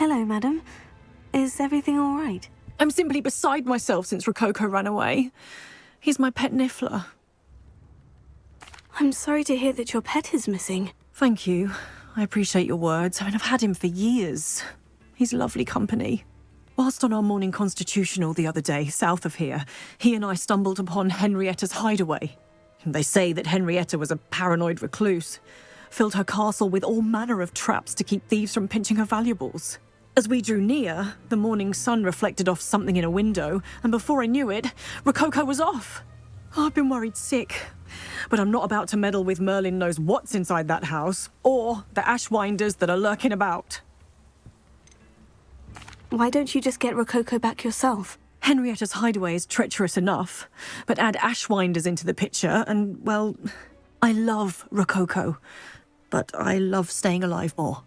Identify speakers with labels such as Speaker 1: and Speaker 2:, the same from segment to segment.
Speaker 1: Hello, madam. Is everything all right?
Speaker 2: I'm simply beside myself since Rococo ran away. He's my pet Niffler.
Speaker 1: I'm sorry to hear that your pet is missing.
Speaker 2: Thank you. I appreciate your words. I mean, I've had him for years. He's lovely company. Whilst on our morning constitutional the other day, south of here, he and I stumbled upon Henrietta's hideaway. They say that Henrietta was a paranoid recluse, filled her castle with all manner of traps to keep thieves from pinching her valuables. As we drew near, the morning sun reflected off something in a window, and before I knew it, Rococo was off. Oh, I've been worried sick. But I'm not about to meddle with Merlin knows what's inside that house, or the Ashwinders that are lurking about.
Speaker 1: Why don't you just get Rococo back yourself?
Speaker 2: Henrietta's hideaway is treacherous enough, but add Ashwinders into the picture and, well, I love Rococo, but I love staying alive more.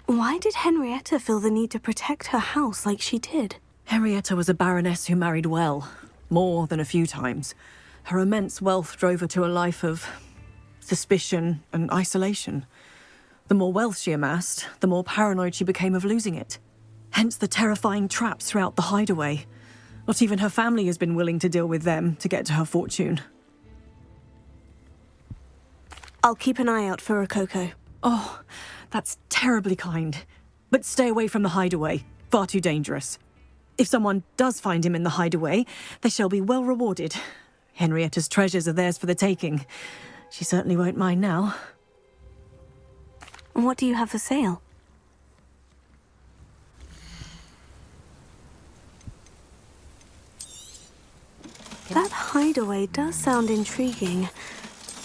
Speaker 1: Why did Henrietta feel the need to protect her house like she did?
Speaker 2: Henrietta was a baroness who married well, more than a few times. Her immense wealth drove her to a life of suspicion and isolation. The more wealth she amassed, the more paranoid she became of losing it. Hence the terrifying traps throughout the hideaway. Not even her family has been willing to deal with them to get to her fortune.
Speaker 1: I'll keep an eye out for Rococo.
Speaker 2: Oh, that's terribly kind. But stay away from the hideaway. Far too dangerous. If someone does find him in the hideaway, they shall be well rewarded. Henrietta's treasures are theirs for the taking. She certainly won't mind now.
Speaker 1: What do you have for sale? That hideaway does sound intriguing.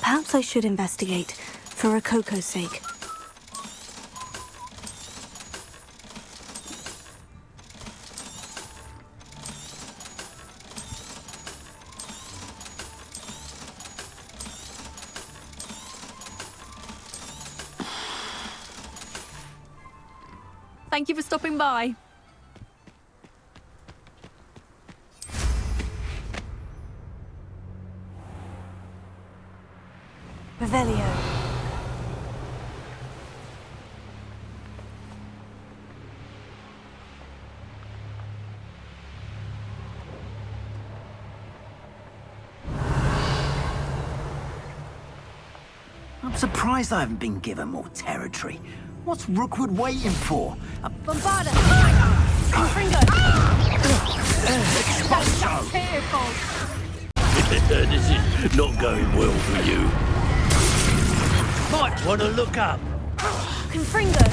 Speaker 1: Perhaps I should investigate, for Rococo's sake.
Speaker 2: Thank you for stopping by.
Speaker 1: Revelio.
Speaker 3: I'm surprised I haven't been given more territory. What's Rookwood waiting for?
Speaker 4: Bombarda! Fringo!
Speaker 3: Expulso!
Speaker 5: This is not going well for you. Might want to look up.
Speaker 4: Confringo!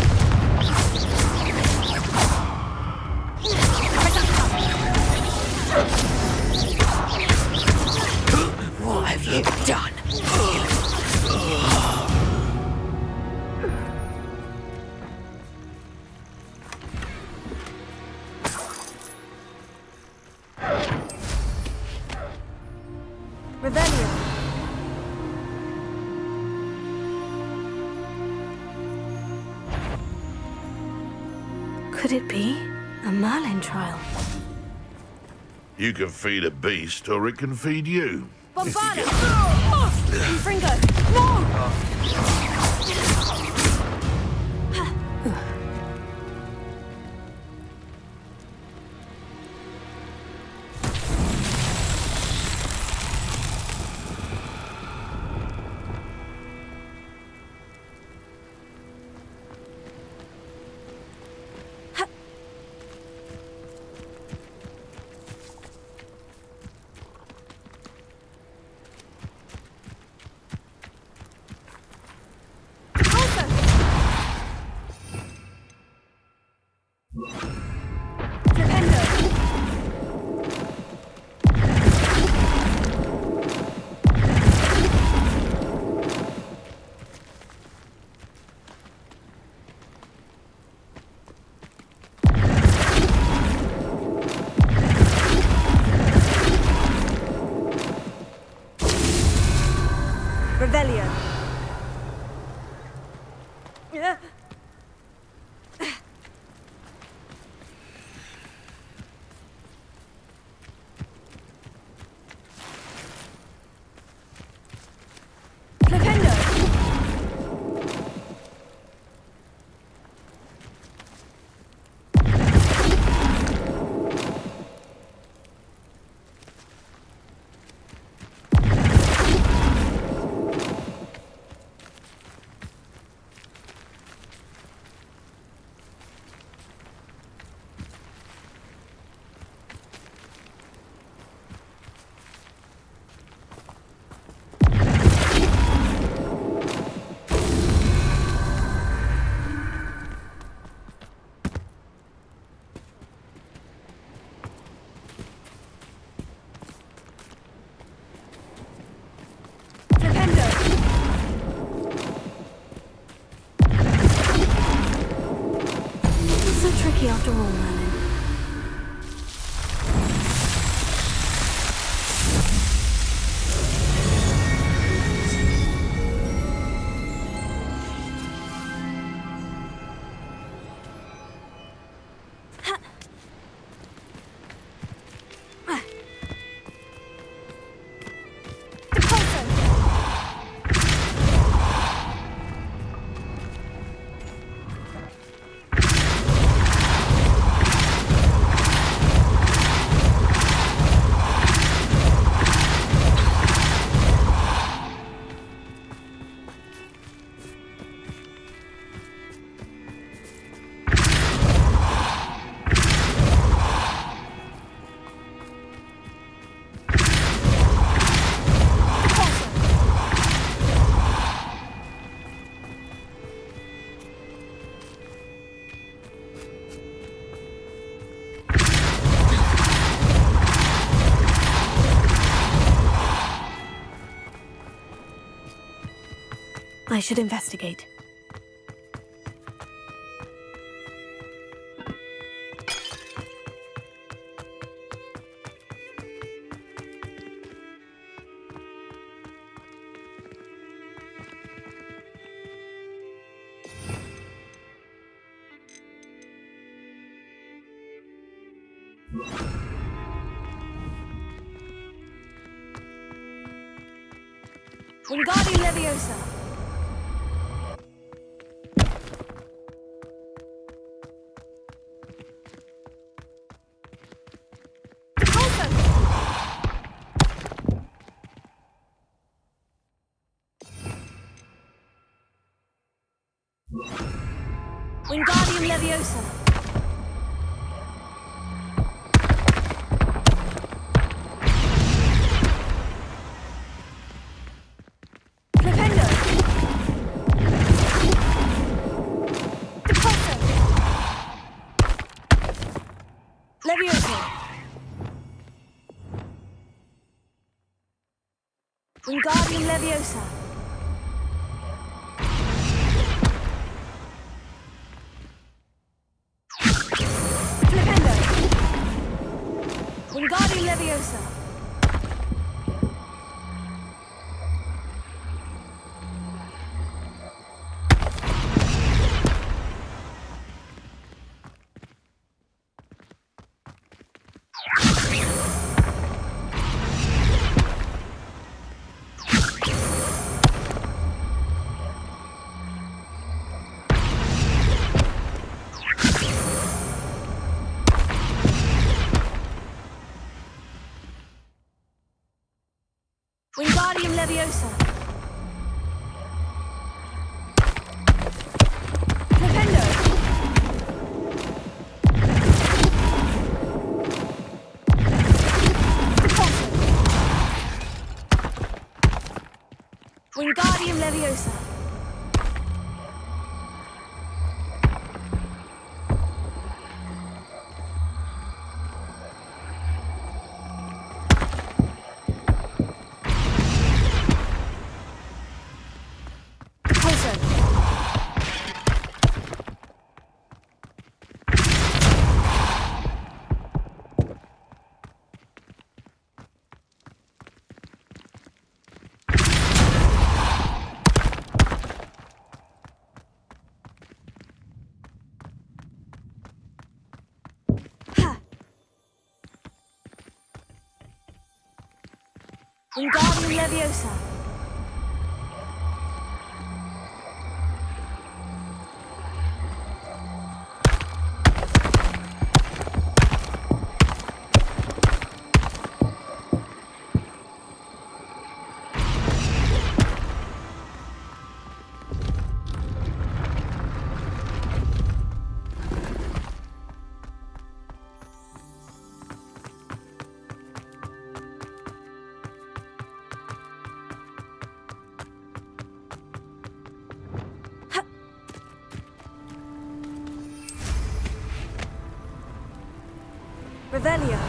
Speaker 5: What have you done?
Speaker 4: Revelio!
Speaker 1: Could it be a Merlin trial?
Speaker 6: You can feed a beast, or it can feed you.
Speaker 4: Bombarda! Confringo! No!
Speaker 1: Revelio. lucky after all, Merlin. I should investigate.
Speaker 4: Wingardium Leviosa. Wingardium Leviosa. Flipendo. Depulso. Leviosa. Wingardium Leviosa. Wingardium Leviosa. Wingardium Leviosa. Flipendo. Depulso. Wingardium Leviosa. Wingardium Leviosa. Revelio.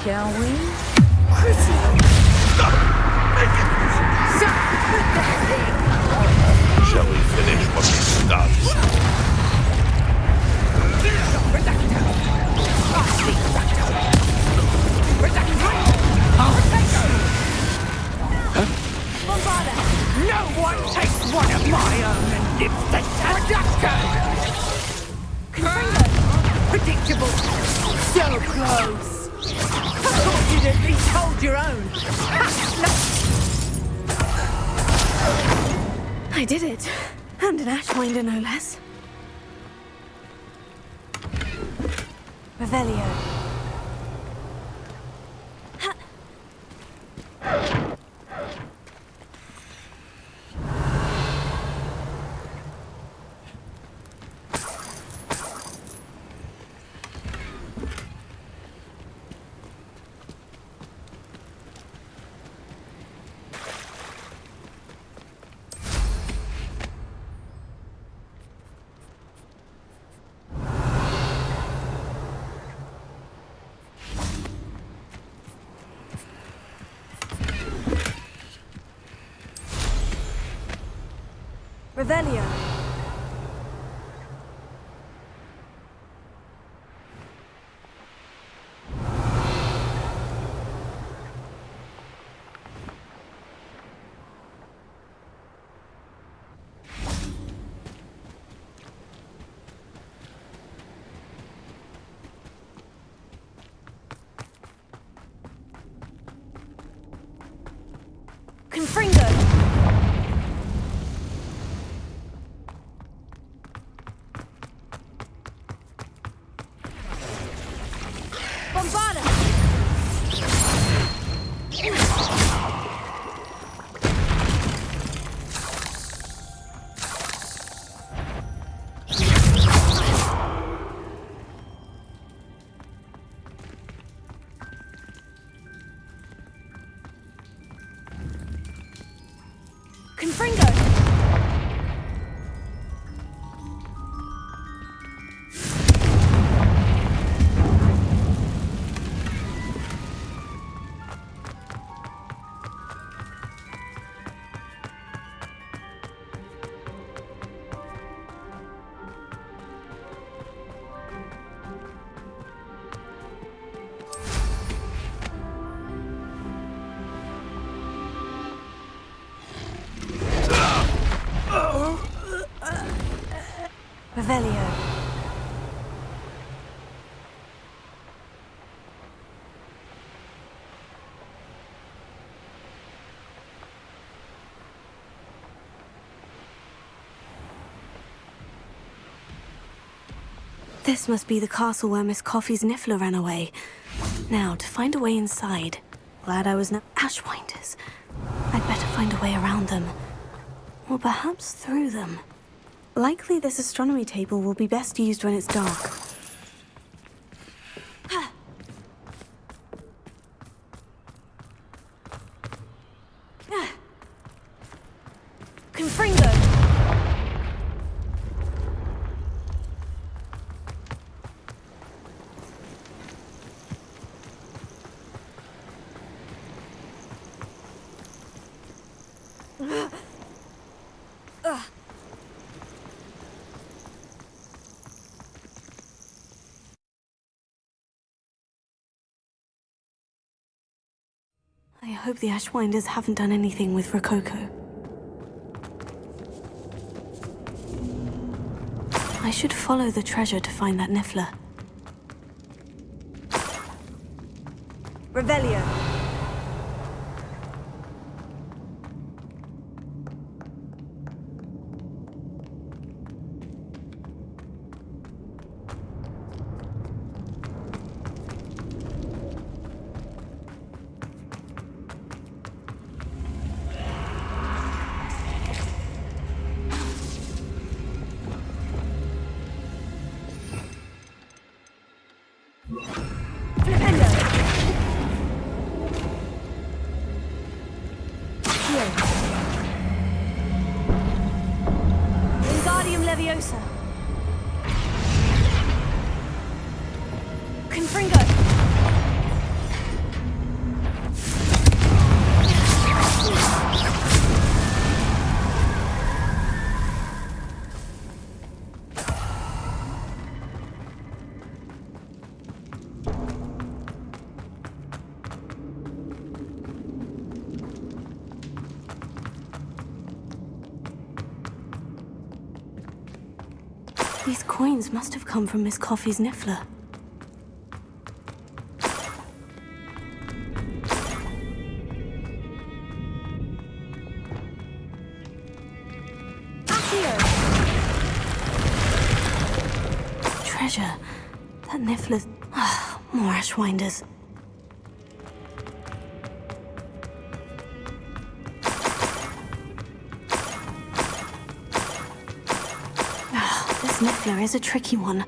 Speaker 4: shall we?
Speaker 6: Shall we finish what we started?
Speaker 5: No one takes one of my own and dips the production! Predictable. So close. I thought you'd at least hold your own.
Speaker 1: I did it. And an Ashwinder, no less. Revelio. Revelio. Confringo. Bombada! Confringo! Revelio. This must be the castle where Miss Coffee's Niffler ran away. Now, to find a way inside. Glad I was no Ashwinders. I'd better find a way around them. Or perhaps through them. Likely this astronomy table will be best used when it's dark. Confringo! I hope the Ashwinders haven't done anything with Rococo. I should follow the treasure to find that Niffler. Revelio. These coins must have come from Miss Coffee's Niffler. Treasure. That Niffler's... Ah, more Ashwinders. This Niffler is a tricky one.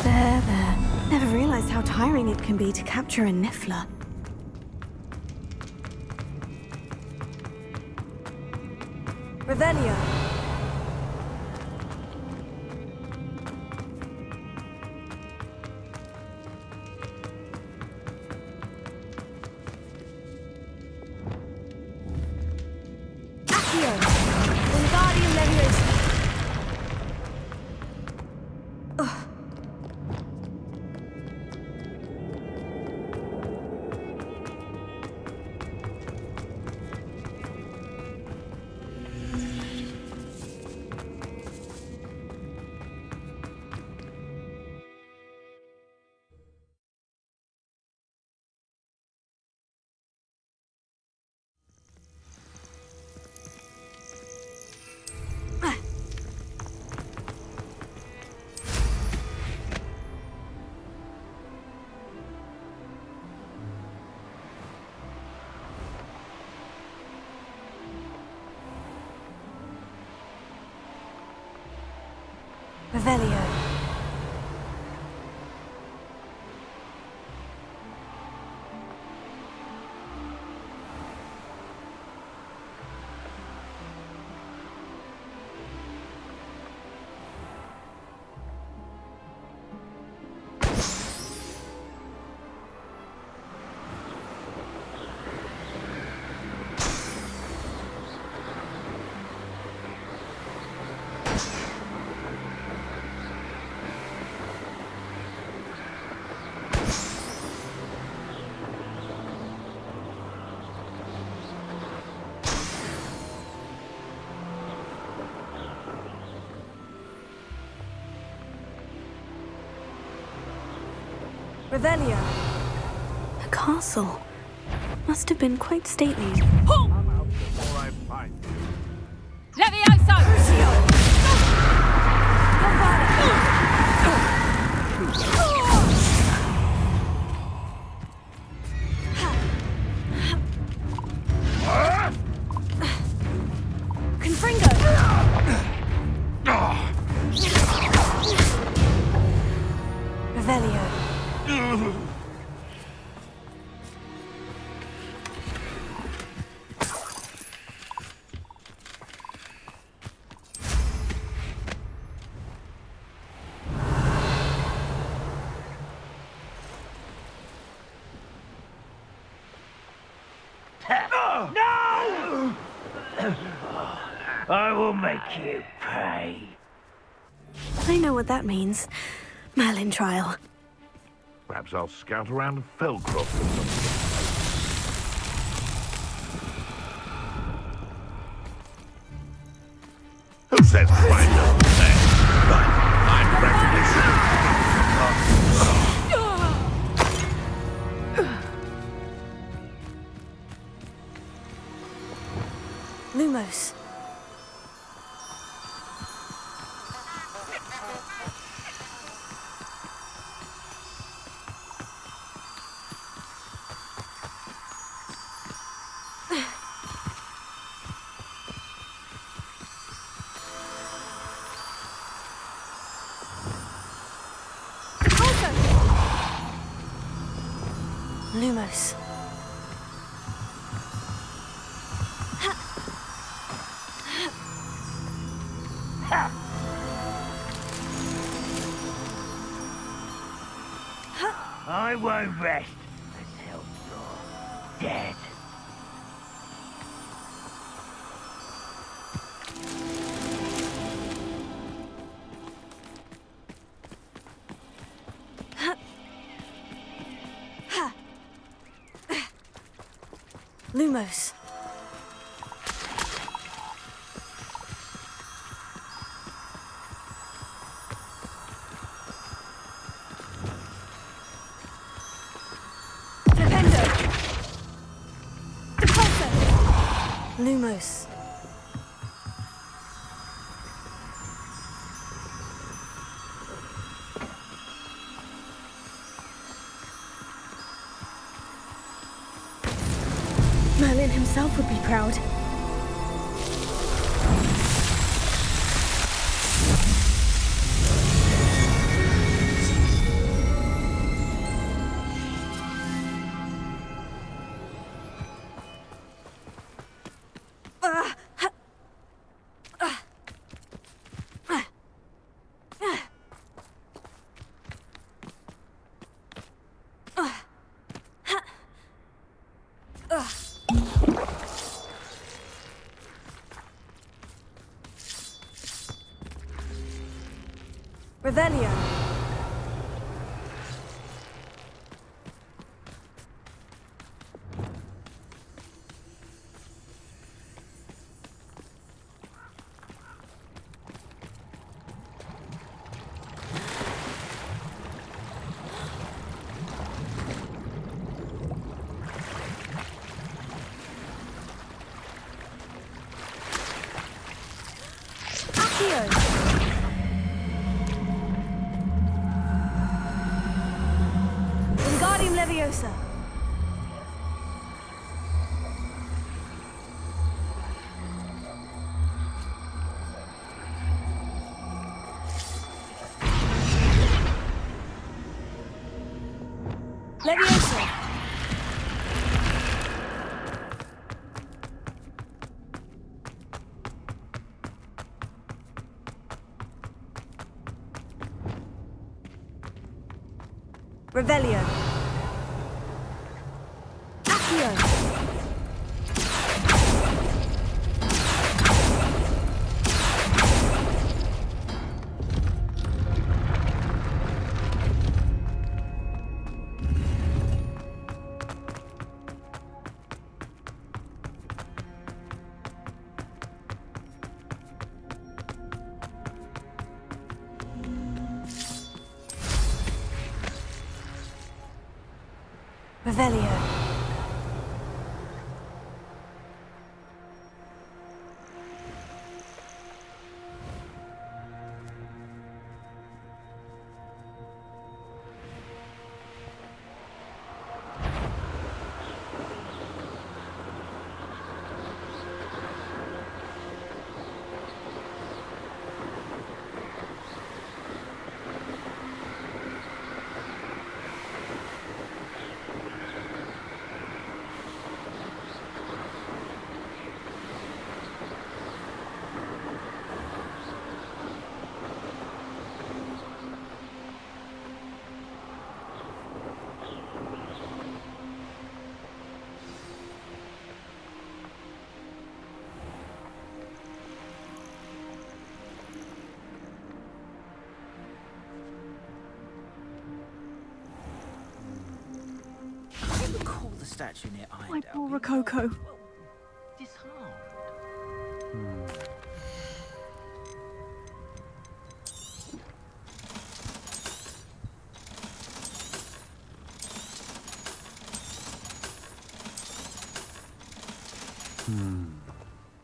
Speaker 1: There. Never realized how tiring it can be to capture a Niffler.
Speaker 4: Revelio. Accio. Wingardium Leviosa. Revelio. Revelio.
Speaker 1: A castle. Must have been quite stately.
Speaker 4: Levioso! Crucio! Confringo! Revelio.
Speaker 3: I will make you pay.
Speaker 1: I know what that means. Merlin trial.
Speaker 6: Perhaps I'll scout around Felcroft or something. Who says grinder? But I'm practically
Speaker 1: Lumos. Lumos.
Speaker 3: I won't rest until you're dead.
Speaker 4: Lumos. Flipendo. Depulso. Lumos.
Speaker 1: Merlin himself would be proud.
Speaker 4: Revelio. Accio. Wingardium Leviosa. Leviosa. Revelio. Accio. Revelio.
Speaker 3: Call the statue near
Speaker 2: My
Speaker 3: Iredale.
Speaker 2: poor Rococo.
Speaker 3: Disarmed.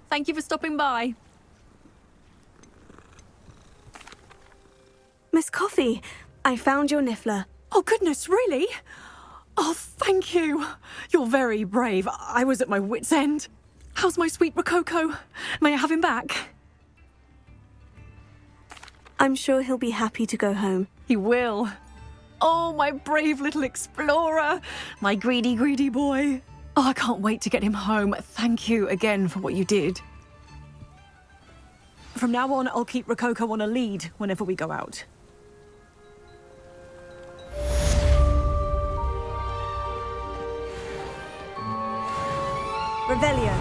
Speaker 2: Thank you for stopping by.
Speaker 1: Miss Coffee, I found your Niffler.
Speaker 2: Oh, goodness, really? Oh, thank you. You're very brave. I was at my wit's end. How's my sweet Rococo? May I have him back?
Speaker 1: I'm sure he'll be happy to go home.
Speaker 2: He will. Oh, my brave little explorer. My greedy, greedy boy. Oh, I can't wait to get him home. Thank you again for what you did. From now on, I'll keep Rococo on a lead whenever we go out.
Speaker 4: Revelio.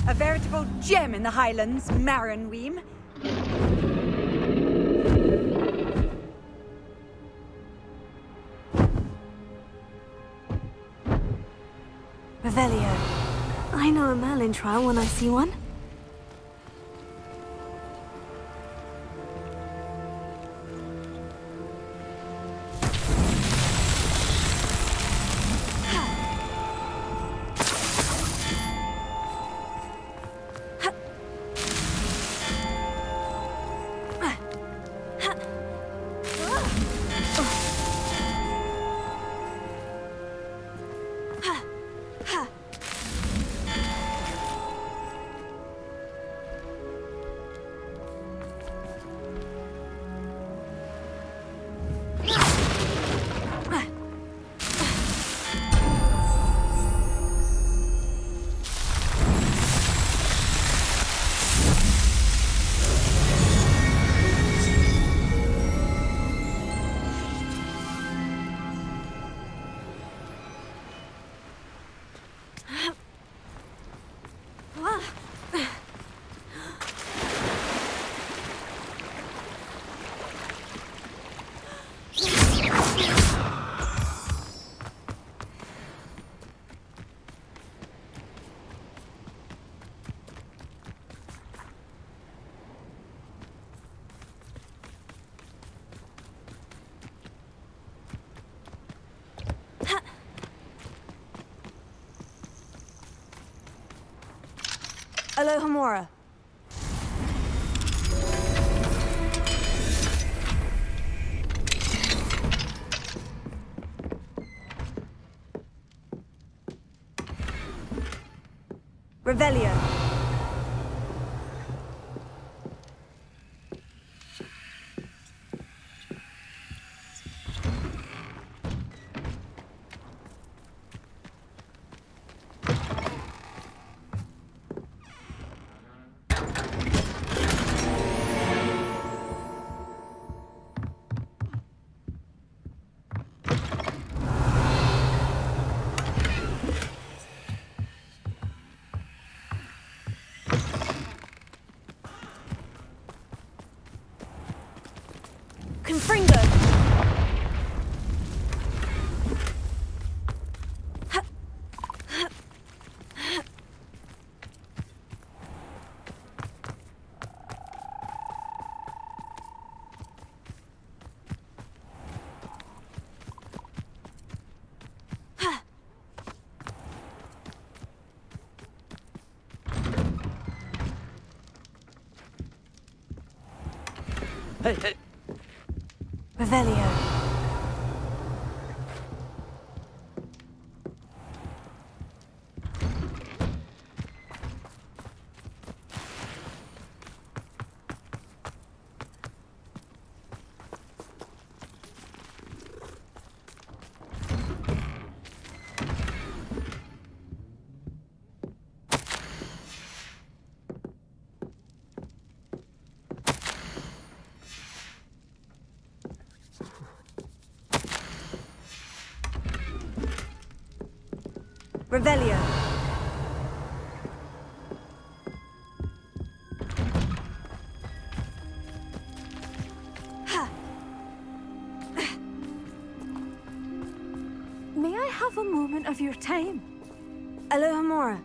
Speaker 5: A veritable gem in the Highlands, Maranweem.
Speaker 1: Revelio. I know a Merlin trial when I see one.
Speaker 4: Alohomora. Revelio. Confringo.
Speaker 3: Hey.
Speaker 1: Revelio.
Speaker 4: Revelio.
Speaker 2: May I have a moment of your time?
Speaker 4: Alohomora.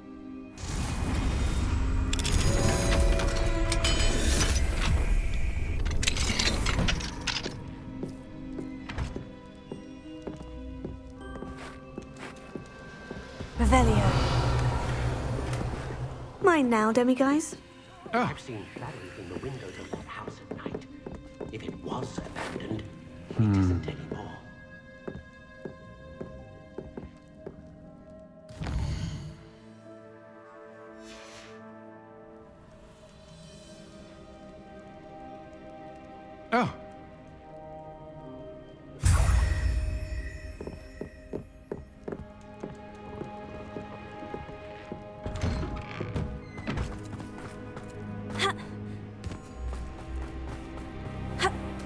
Speaker 1: Revelio. Mine now, demiguise.
Speaker 7: I've seen flattery from the windows of that house at night. If it was abandoned, it isn't anymore.
Speaker 8: Oh.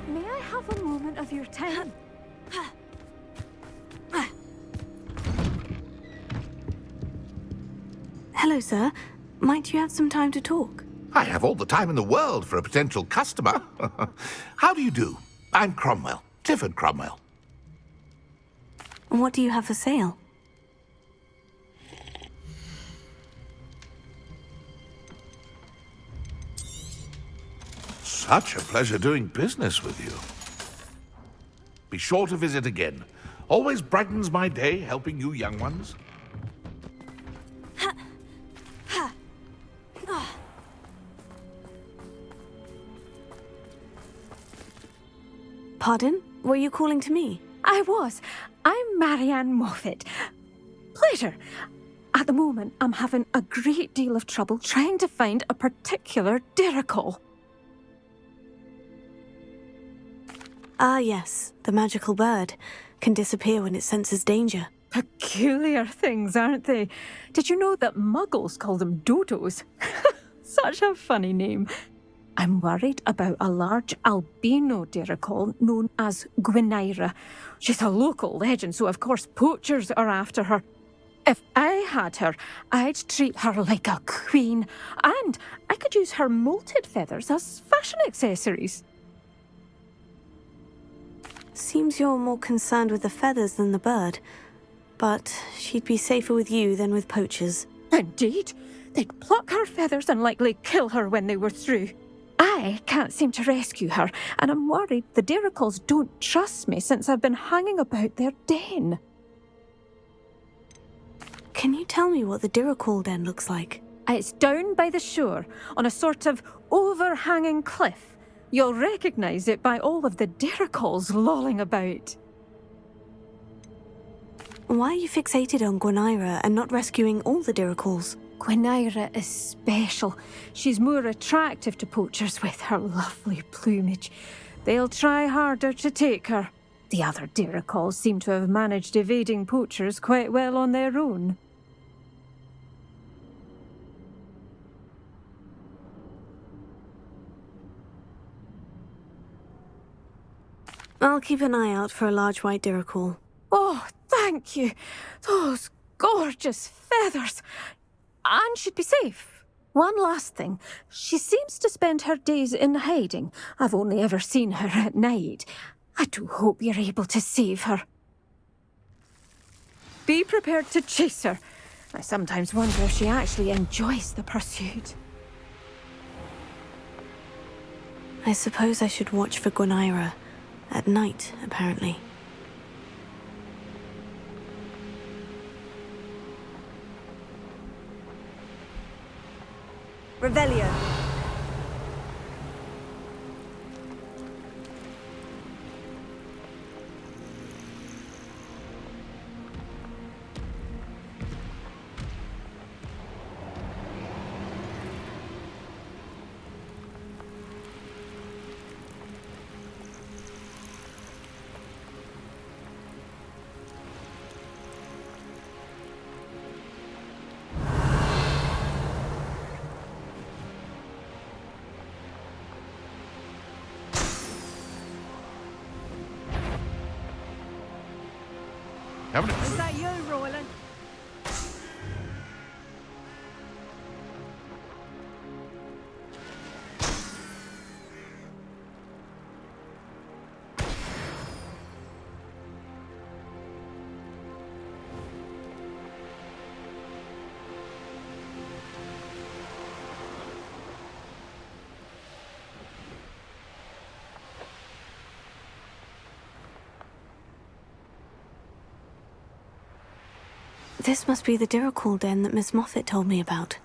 Speaker 2: May I have a moment of your time?
Speaker 1: Hello, sir. Might you have some time to talk?
Speaker 6: I have all the time in the world for a potential customer. How do you do? I'm Cromwell, Clifford Cromwell.
Speaker 1: What do you have for sale?
Speaker 6: Such a pleasure doing business with you. Be sure to visit again. Always brightens my day helping you young ones.
Speaker 1: Pardon? Were you calling to me?
Speaker 8: I was. I'm Marianne Moffat. Pleasure. At the moment, I'm having a great deal of trouble trying to find a particular Diricol.
Speaker 1: Ah, yes. The magical bird. Can disappear when it senses danger.
Speaker 8: Peculiar things, aren't they? Did you know that Muggles call them dodos? Such a funny name. I'm worried about a large albino Diricol known as Gwynaira. She's a local legend, so of course poachers are after her. If I had her, I'd treat her like a queen, and I could use her molted feathers as fashion accessories.
Speaker 1: Seems you're more concerned with the feathers than the bird. But she'd be safer with you than with poachers.
Speaker 8: Indeed. They'd pluck her feathers and likely kill her when they were through. I can't seem to rescue her, and I'm worried the Diricols don't trust me since I've been hanging about their den.
Speaker 1: Can you tell me what the Diricol den looks like?
Speaker 8: It's down by the shore, on a sort of overhanging cliff. You'll recognise it by all of the Diricols lolling about.
Speaker 1: Why are you fixated on Gwynaira and not rescuing all the Diricols?
Speaker 8: Gwynaira is special. She's more attractive to poachers with her lovely plumage. They'll try harder to take her. The other Diricols seem to have managed evading poachers quite well on their own.
Speaker 1: I'll keep an eye out for a large white Diricol.
Speaker 8: Oh, thank you. Those gorgeous feathers. And she'd be safe. One last thing. She seems to spend her days in hiding. I've only ever seen her at night. I do hope you're able to save her. Be prepared to chase her. I sometimes wonder if she actually enjoys the pursuit.
Speaker 1: I suppose I should watch for Gwynaira. At night, apparently.
Speaker 4: Revelio.
Speaker 5: Is that you, Roland?
Speaker 1: This must be the Diricol den that Miss Moffat told me about.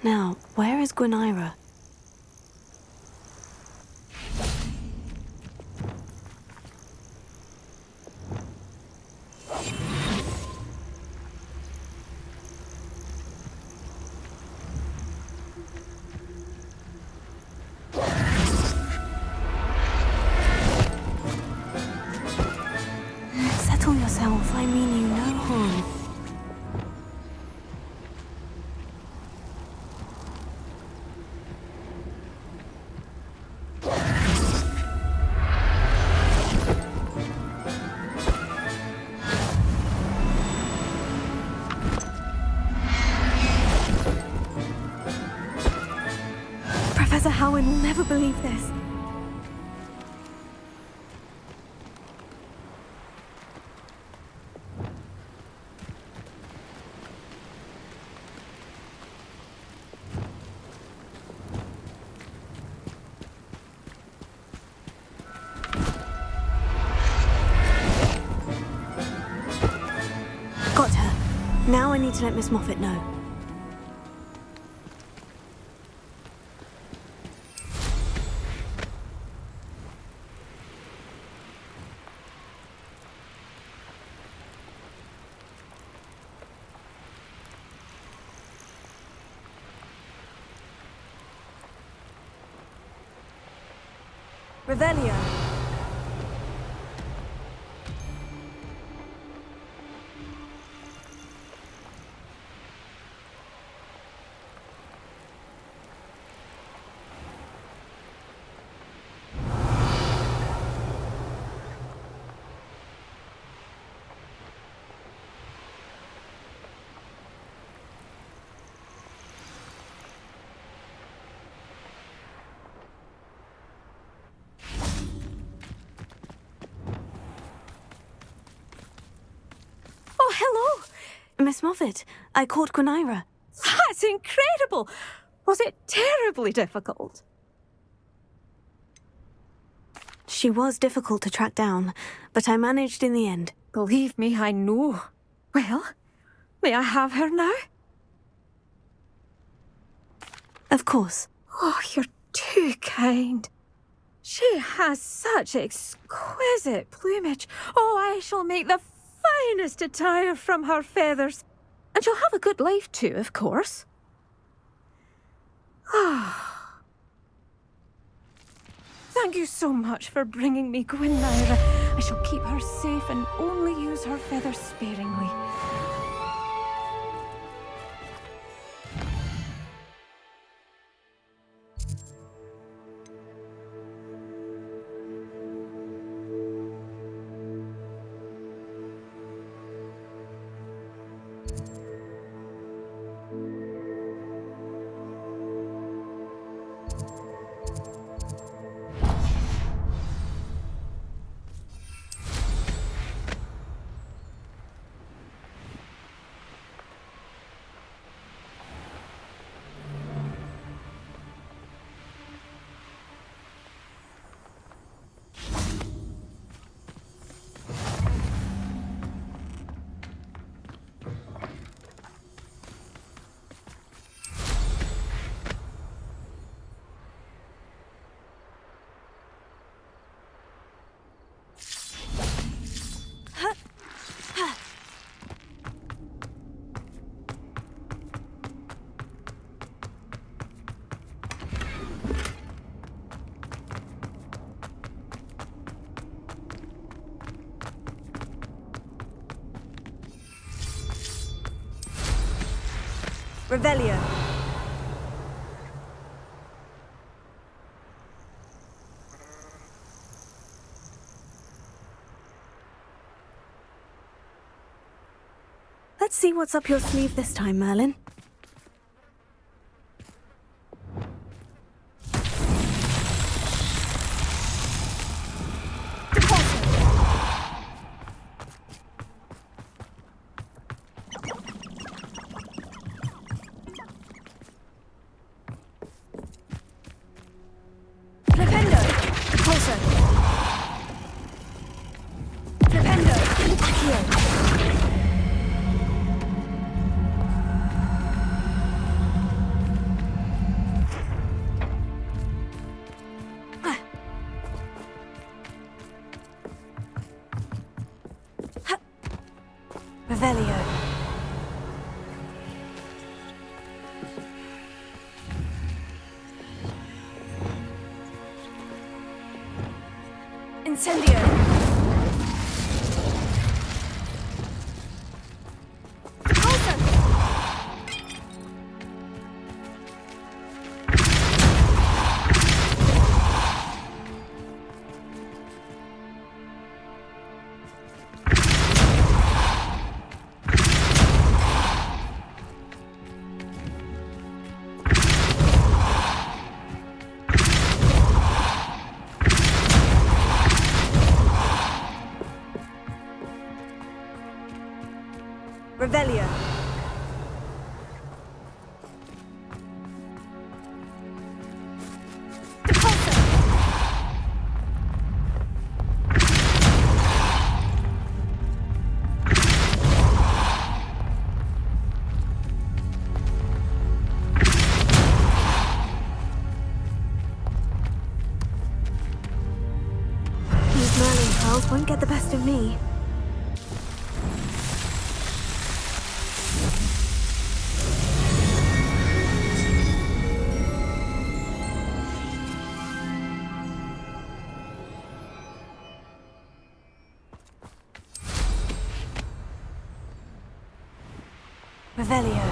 Speaker 1: Now, where is Gwynaira? Settle yourself, I mean you no harm. Sir Howin will never believe this. Got her. Now I need to let Miss Moffat know.
Speaker 4: Revelio.
Speaker 1: Oh, hello! Miss Moffat, I caught Gwenira.
Speaker 8: That's incredible! Was it terribly difficult?
Speaker 1: She was difficult to track down, but I managed in the end.
Speaker 8: Believe me, I know. Well, may I have her now?
Speaker 1: Of course.
Speaker 8: Oh, you're too kind. She has such exquisite plumage. Oh, I shall make the finest attire from her feathers. And she'll have a good life too, of course. Ah. Thank you so much for bringing me Gwenira. I shall keep her safe and only use her feathers sparingly.
Speaker 4: Revelio.
Speaker 1: Let's see what's up your sleeve this time, Merlin. Revelio.
Speaker 4: Incendio. Revelio.
Speaker 1: These Merlin pearls won't get the best of me.
Speaker 4: Revelio.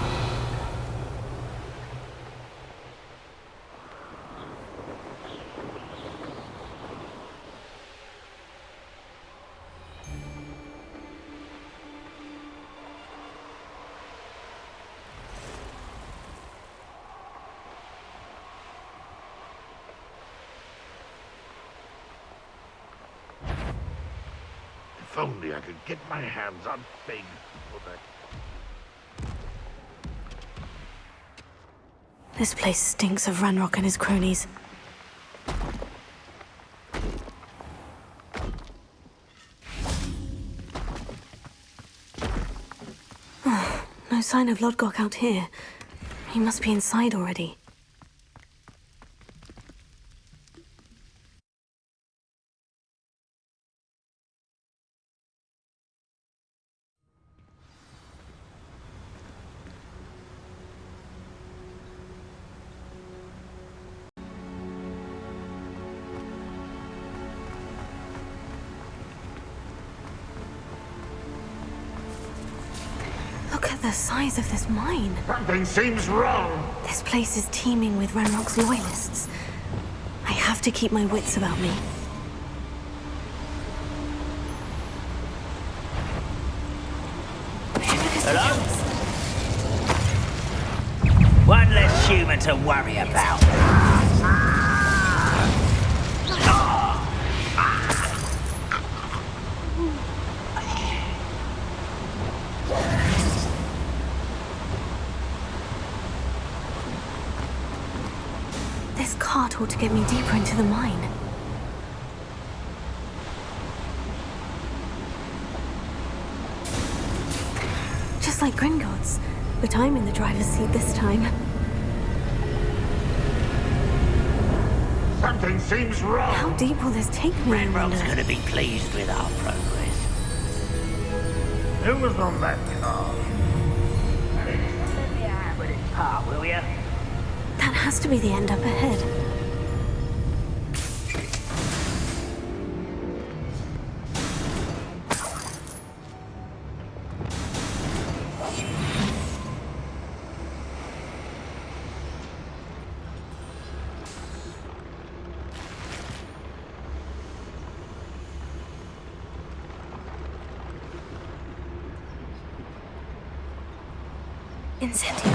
Speaker 6: If only I could get my hands on Big for that.
Speaker 1: This place stinks of Ranrock and his cronies. No sign of Lodgok out here. He must be inside already. Look at the size of this mine.
Speaker 6: Something seems wrong.
Speaker 1: This place is teeming with Ranrock's loyalists. I have to keep my wits about me.
Speaker 9: Hello? One less human to worry about.
Speaker 1: This cart ought to get me deeper into the mine. Just like Gringotts, but I'm in the driver's seat this time.
Speaker 6: Something seems wrong.
Speaker 1: How deep will this take me, I
Speaker 9: Ranrock's
Speaker 1: wonder?
Speaker 9: gonna be pleased with our progress.
Speaker 6: Who was on that car?
Speaker 9: Let me out with this part, will ya?
Speaker 1: That has to be the end up ahead. Incendio.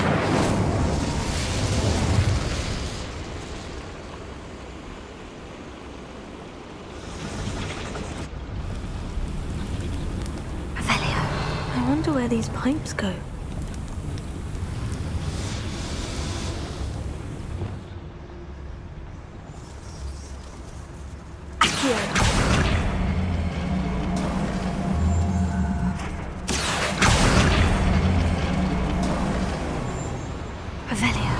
Speaker 1: Revelio. I wonder where these pipes go. Accio. Revelio.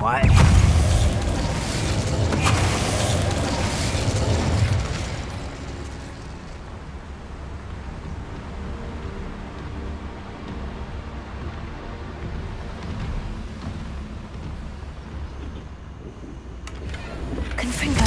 Speaker 3: Quiet.
Speaker 1: Confringo.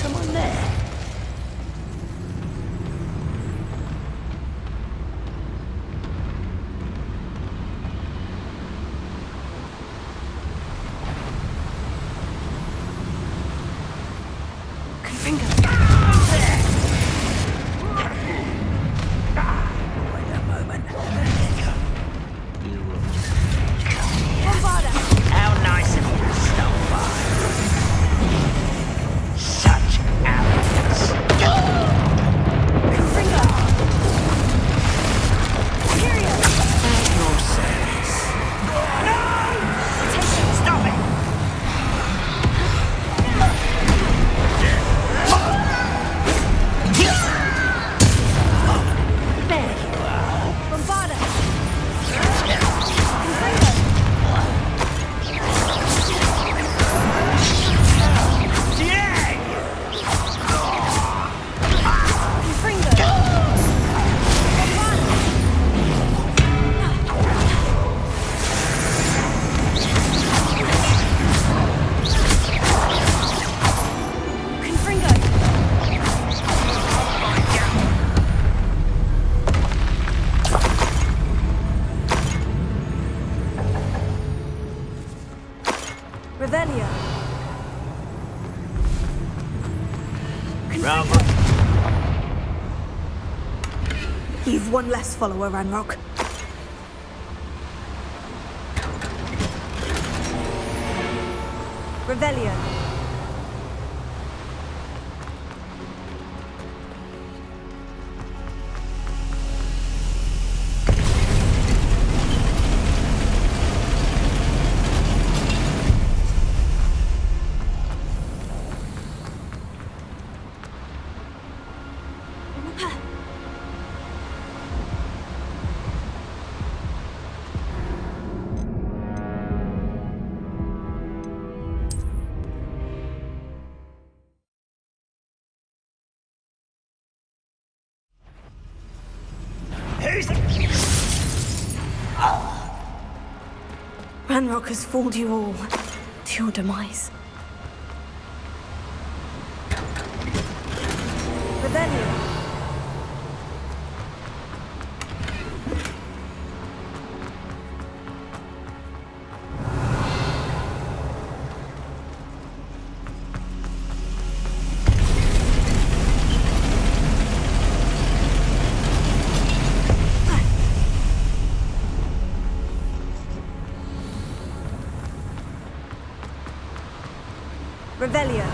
Speaker 3: Someone there. Wait a moment. How nice of you to stop by. Such arrogance. At your service. Stop it! There you are.
Speaker 4: Revelio.
Speaker 3: Bravo.
Speaker 1: You've one less follower, Ranrock.
Speaker 4: Revelio.
Speaker 1: Ranrock has fooled you all to your demise.
Speaker 4: Revelio. Revelio.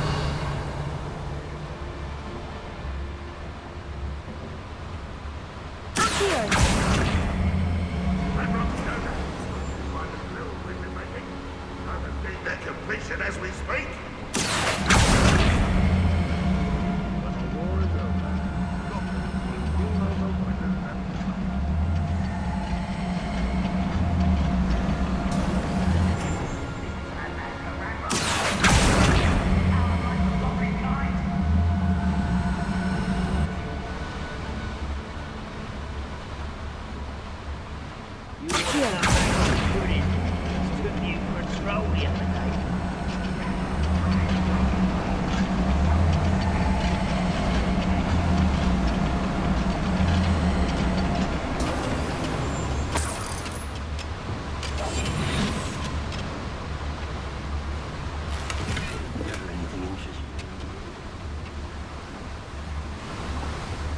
Speaker 6: Their completion as we speak.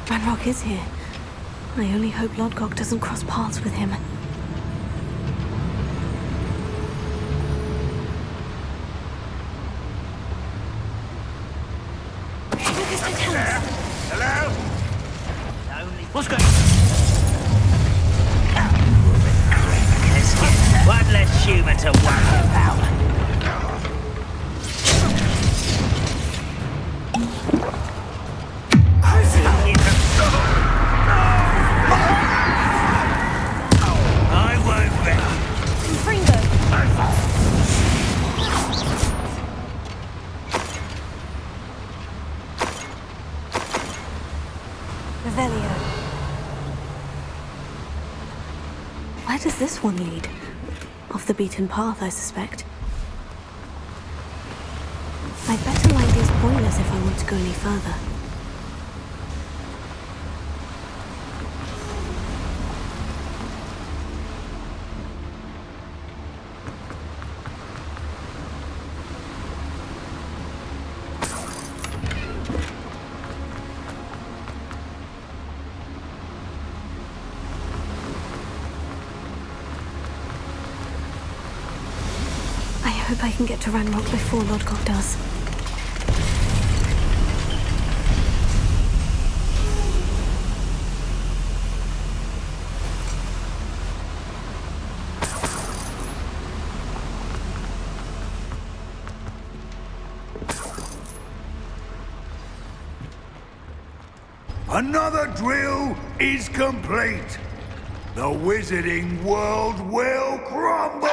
Speaker 1: Ranrock is here. I only hope Lodgok doesn't cross paths with him.
Speaker 6: Hello?
Speaker 3: What's going on? One less human to worry about. I won't bet.
Speaker 4: Fringo. Revelio.
Speaker 1: Where does this one lead? Off the beaten path, I suspect. I'd better light these boilers if I want to go any further. I hope I can get to Ranrock before Lodgok does.
Speaker 10: Another drill is complete. The wizarding world will crumble!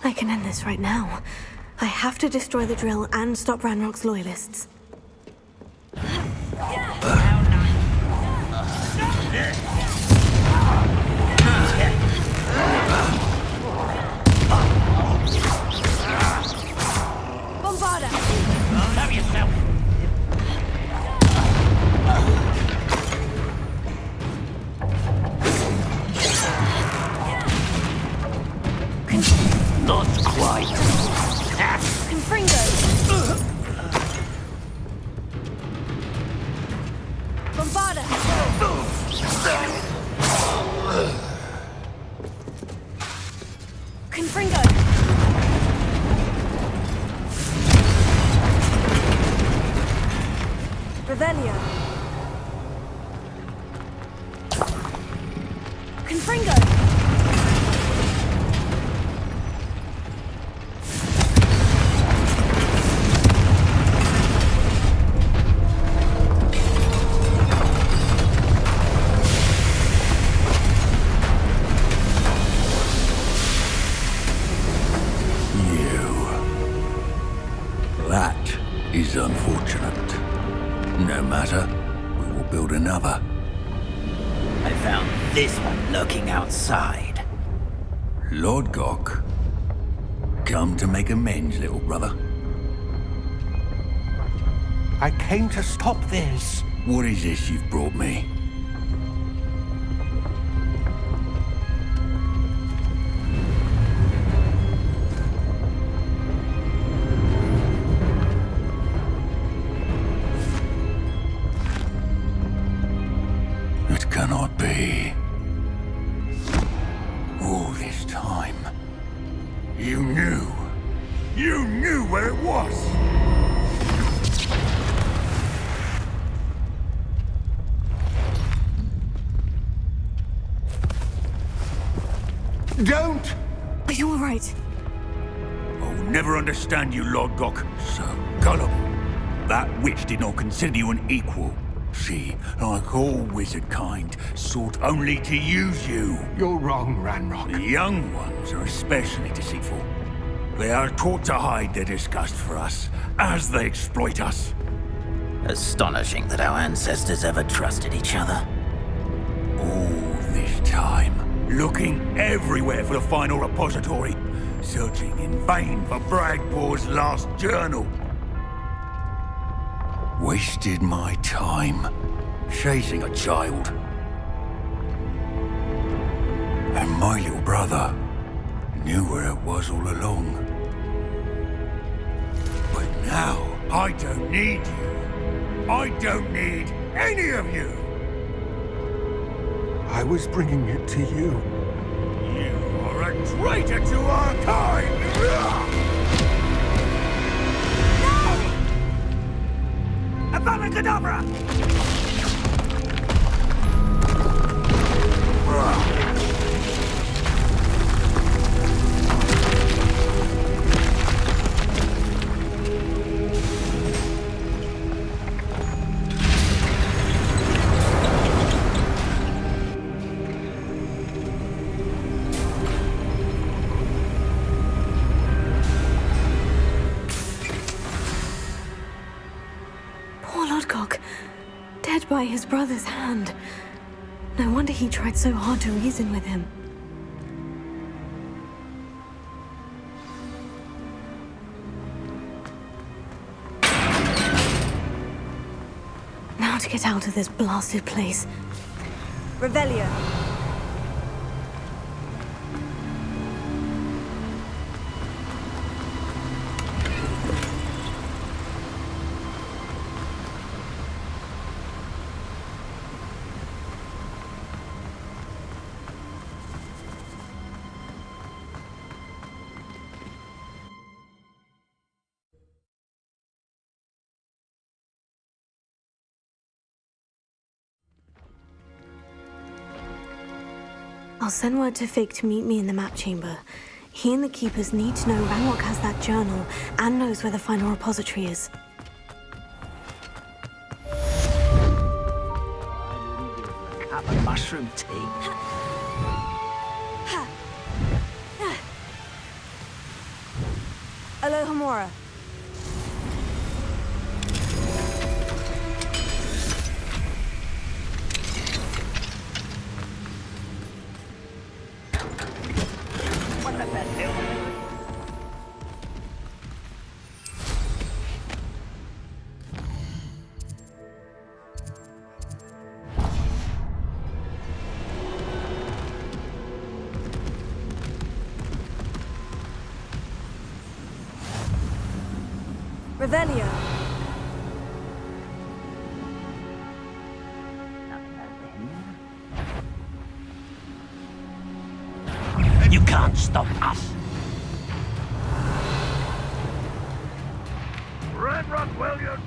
Speaker 1: I can end this right now. I have to destroy the drill and stop Ranrock's loyalists.
Speaker 4: Bombarda.
Speaker 3: Have yourself. Not quite.
Speaker 4: Confringo. Bombarda. Confringo. Revelio. Confringo.
Speaker 10: That is unfortunate. No matter, we will build another.
Speaker 3: I found this one lurking outside.
Speaker 10: Lodgok, come to make amends, little brother.
Speaker 7: I came to stop this.
Speaker 10: What is this you've brought me? It cannot be. All this time, you knew Don't!
Speaker 1: Are you all right?
Speaker 10: I'll never understand you, Lord Gok. So gullible. That witch did not consider you an equal. She, like all wizard kind, sought only to use you.
Speaker 3: You're wrong, Ranrock.
Speaker 10: The young ones are especially deceitful. They are taught to hide their disgust for us, as they exploit us.
Speaker 3: Astonishing that our ancestors ever trusted each other.
Speaker 10: All this time, looking everywhere for the final repository, searching in vain for Bragbor's last journal. Wasted my time, chasing a child. And my little brother knew where it was all along. But now, I don't need you. I don't need any of you.
Speaker 11: I was bringing it to you.
Speaker 10: You are a traitor to our kind! Abracadabra!
Speaker 1: Dead by his brother's hand. No wonder he tried so hard to reason with him. Now to get out of this blasted place.
Speaker 4: Revelio.
Speaker 1: I'll send word to Fig to meet me in the map chamber. He and the Keepers need to know Ranrock has that journal and knows where the final repository is.
Speaker 3: Cup of mushroom tea.
Speaker 4: Alohomora. Revelio.
Speaker 3: You can't stop us.
Speaker 10: Ranrock Williams!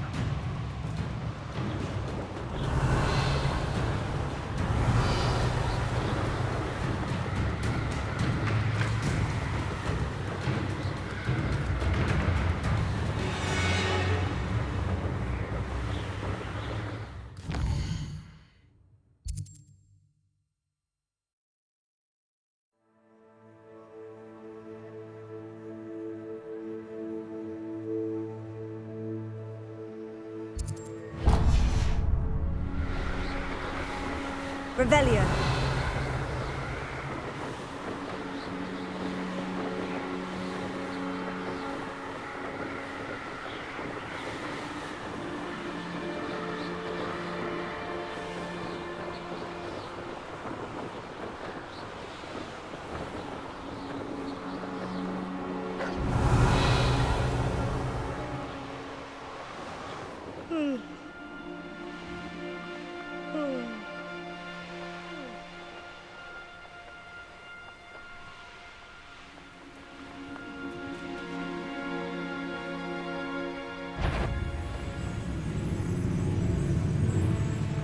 Speaker 4: Revelio.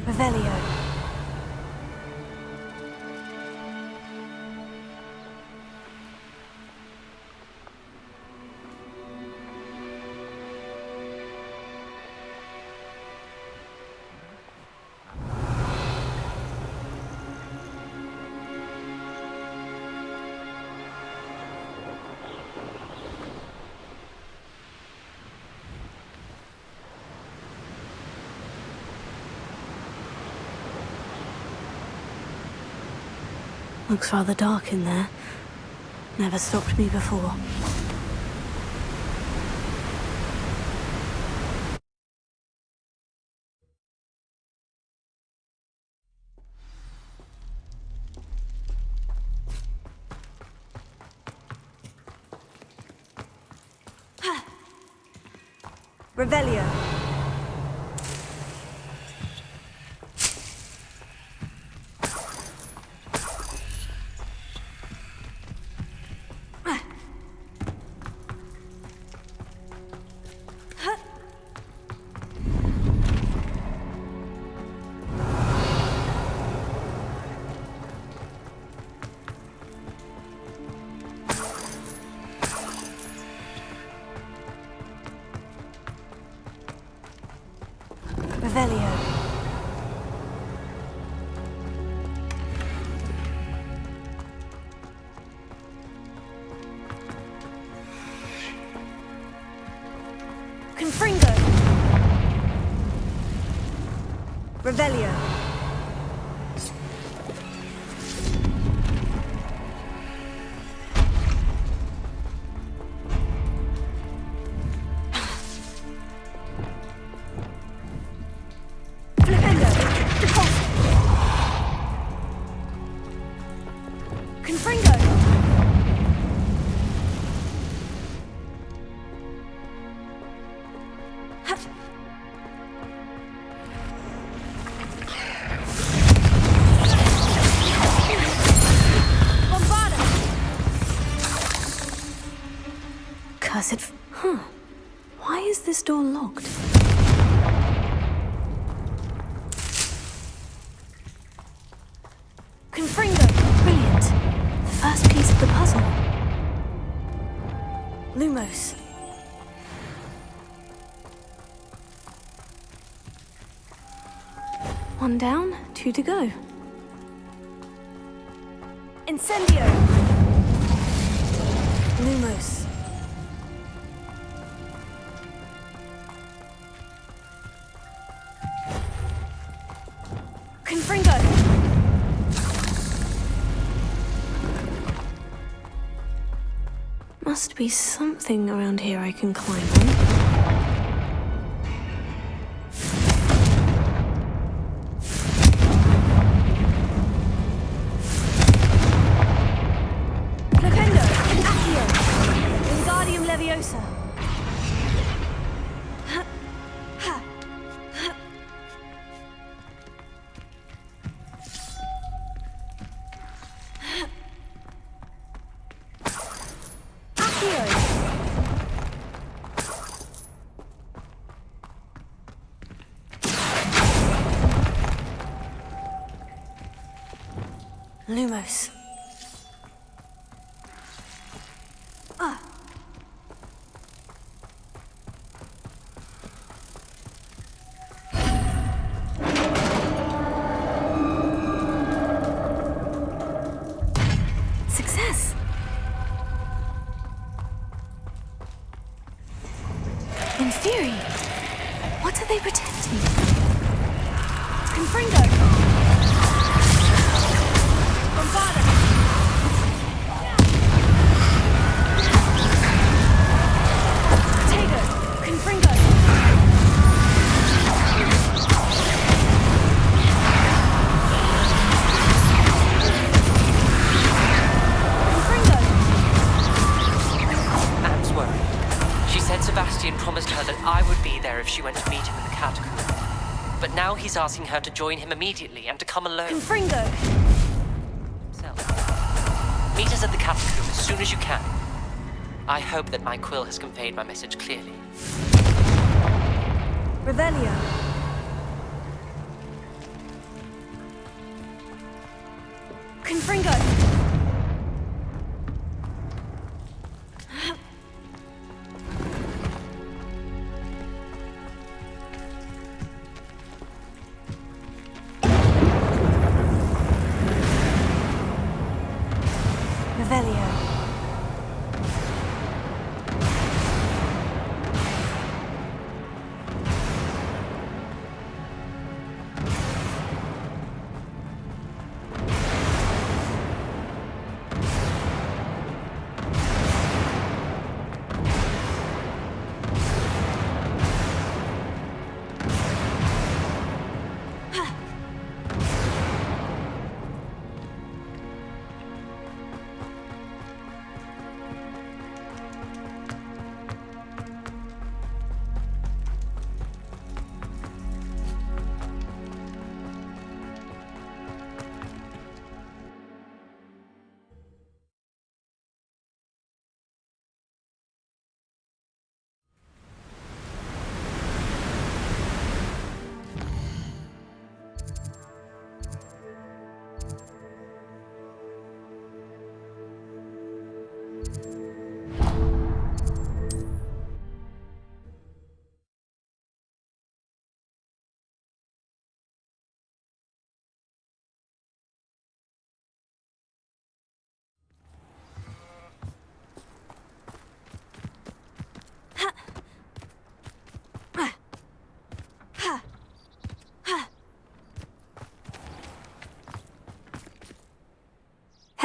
Speaker 4: Revelio.
Speaker 1: Looks rather dark in there. Never stopped me before.
Speaker 4: Revelio. Revelio. Confringo. Revelio.
Speaker 1: Cursed. Huh. Why is this door locked?
Speaker 4: Confringo.
Speaker 1: Brilliant. The first piece of the puzzle.
Speaker 4: Lumos.
Speaker 1: One down, 2 to go.
Speaker 4: Incendio. Lumos. Confringo.
Speaker 1: Must be something around here I can climb on.
Speaker 4: Lumos.
Speaker 1: Success. In theory, what are they protecting?
Speaker 4: Confringo. Bombada. Potato. Confringo.
Speaker 12: Anne's worried. She said Sebastian promised her that I would be there if she went to meet him in the catacomb. But now he's asking her to join him immediately and to come alone.
Speaker 4: Confringo.
Speaker 12: Meet us at the catacomb as soon as you can. I hope that my quill has conveyed my message clearly.
Speaker 4: Revelio. Confringo. Revelio.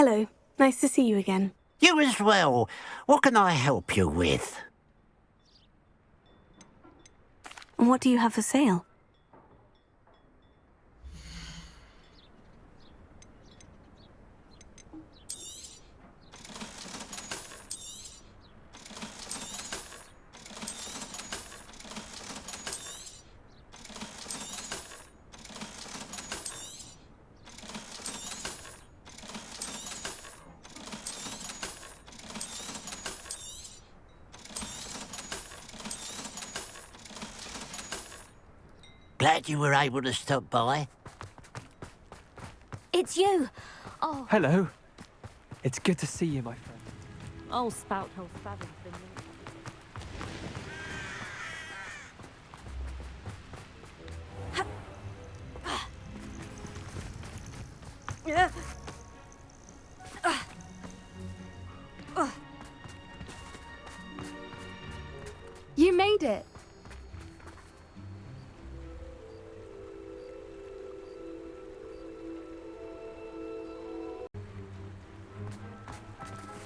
Speaker 1: Hello. Nice to see you again.
Speaker 3: You as well. What can I help you with?
Speaker 1: And what do you have for sale?
Speaker 3: Glad you were able to stop by.
Speaker 4: It's you. Oh.
Speaker 13: Hello. It's good to see you, my friend.
Speaker 8: I'll spout how savage the
Speaker 4: You made it.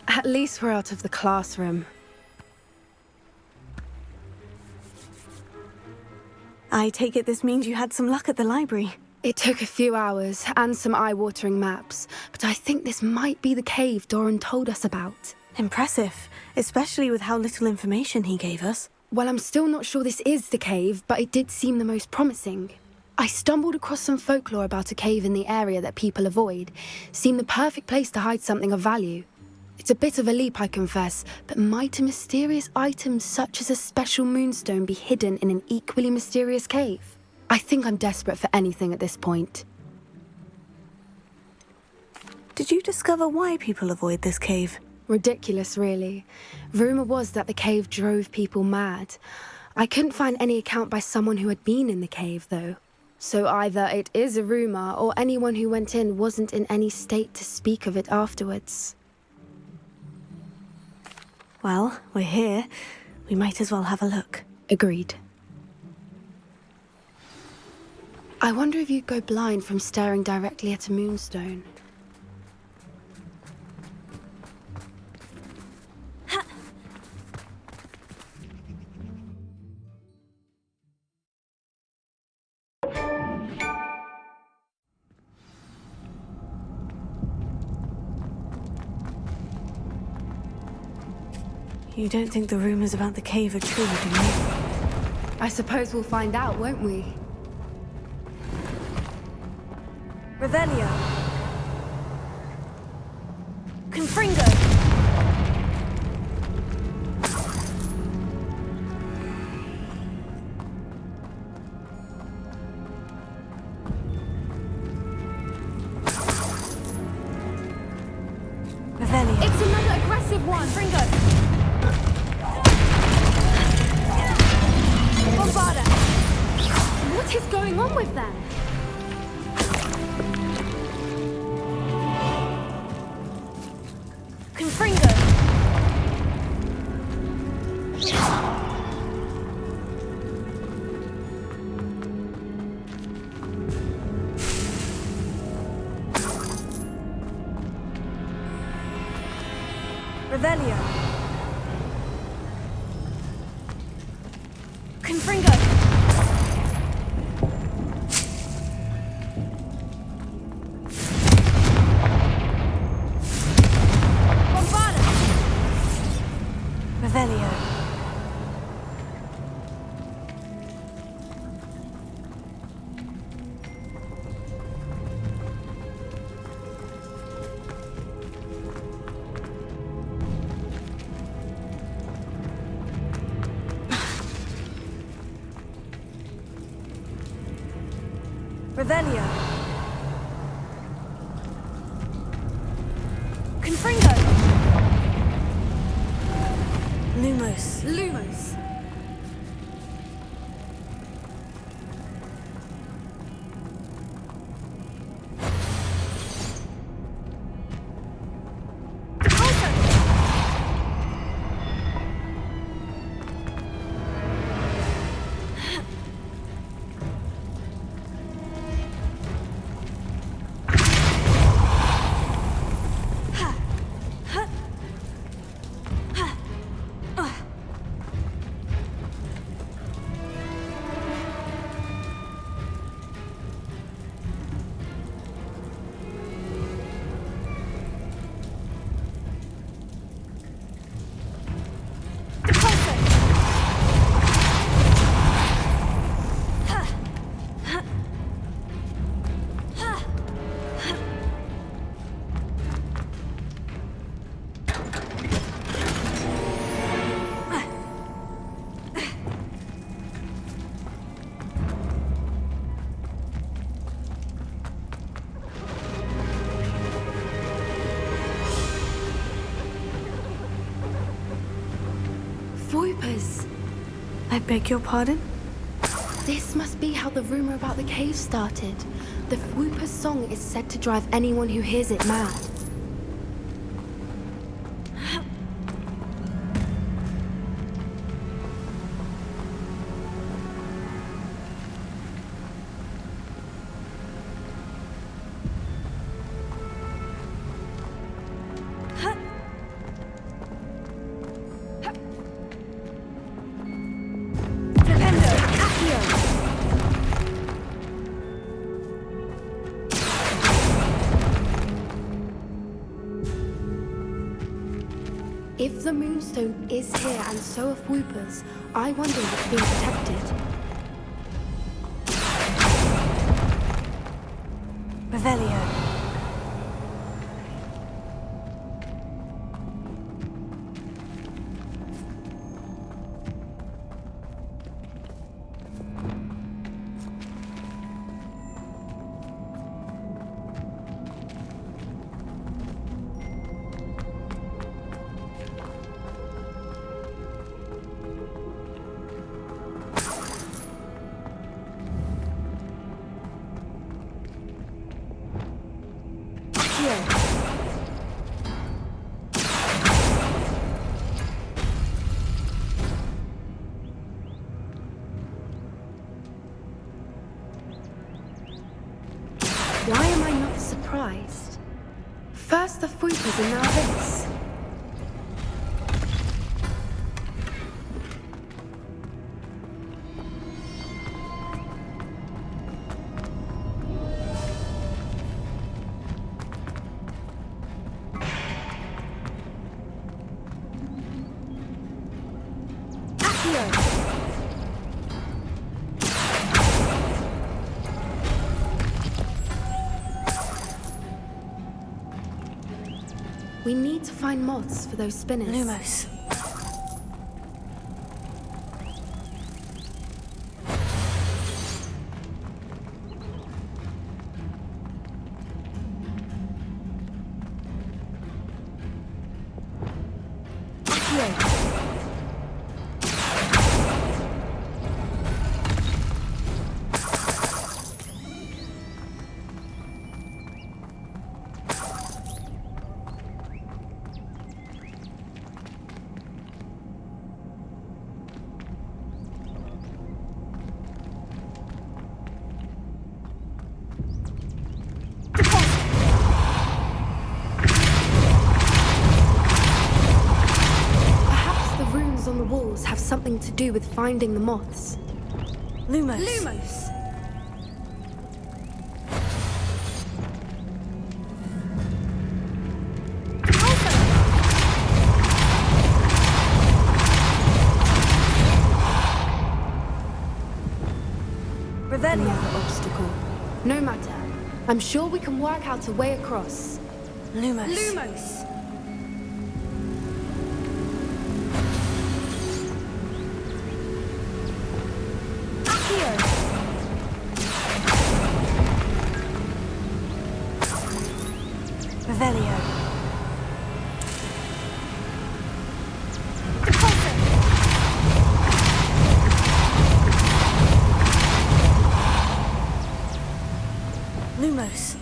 Speaker 14: At least we're out of the classroom.
Speaker 1: I take it this means you had some luck at the library.
Speaker 14: It took a few hours and some eye-watering maps, but I think this might be the cave Doran told us about.
Speaker 1: Impressive, especially with how little information he gave us.
Speaker 14: Well, I'm still not sure this is the cave, but it did seem the most promising. I stumbled across some folklore about a cave in the area that people avoid. Seemed the perfect place to hide something of value. It's a bit of a leap, I confess, but might a mysterious item such as a special moonstone be hidden in an equally mysterious cave? I think I'm desperate for anything at this point.
Speaker 1: Did you discover why people avoid this cave?
Speaker 14: Ridiculous, really. Rumour was that the cave drove people mad. I couldn't find any account by someone who had been in the cave, though. So either it is a rumour, or anyone who went in wasn't in any state to speak of it afterwards.
Speaker 1: Well, we're here. We might as well have a look.
Speaker 14: Agreed. I wonder if you'd go blind from staring directly at a moonstone.
Speaker 1: You don't think the rumors about the cave are true, do you?
Speaker 14: I suppose we'll find out, won't we?
Speaker 4: Revelio. Confringo.
Speaker 1: Revelio.
Speaker 4: It's another aggressive one. Confringo. Bombarda.
Speaker 14: What is going on with them?
Speaker 4: Confringo. Revelio. Confringo. Bombarda.
Speaker 1: Revelio.
Speaker 4: Revelio. Confringo.
Speaker 1: Lumos.
Speaker 4: Lumos.
Speaker 1: I beg your pardon?
Speaker 14: This must be how the rumor about the cave started. The Whooper's song is said to drive anyone who hears it mad. If the Moonstone is here and so are Whoopers, I wonder if it's being protected.
Speaker 1: Revelio.
Speaker 14: Why am I not surprised? First the Whoopers and now this. We need to find moths for those spinners.
Speaker 1: Lumos.
Speaker 14: On the walls have something to do with finding the moths.
Speaker 1: Lumos.
Speaker 14: Lumos!
Speaker 1: Revelio.
Speaker 14: Another obstacle. No matter. I'm sure we can work out a way across.
Speaker 1: Lumos.
Speaker 14: Lumos!
Speaker 1: Revelio. Lumos.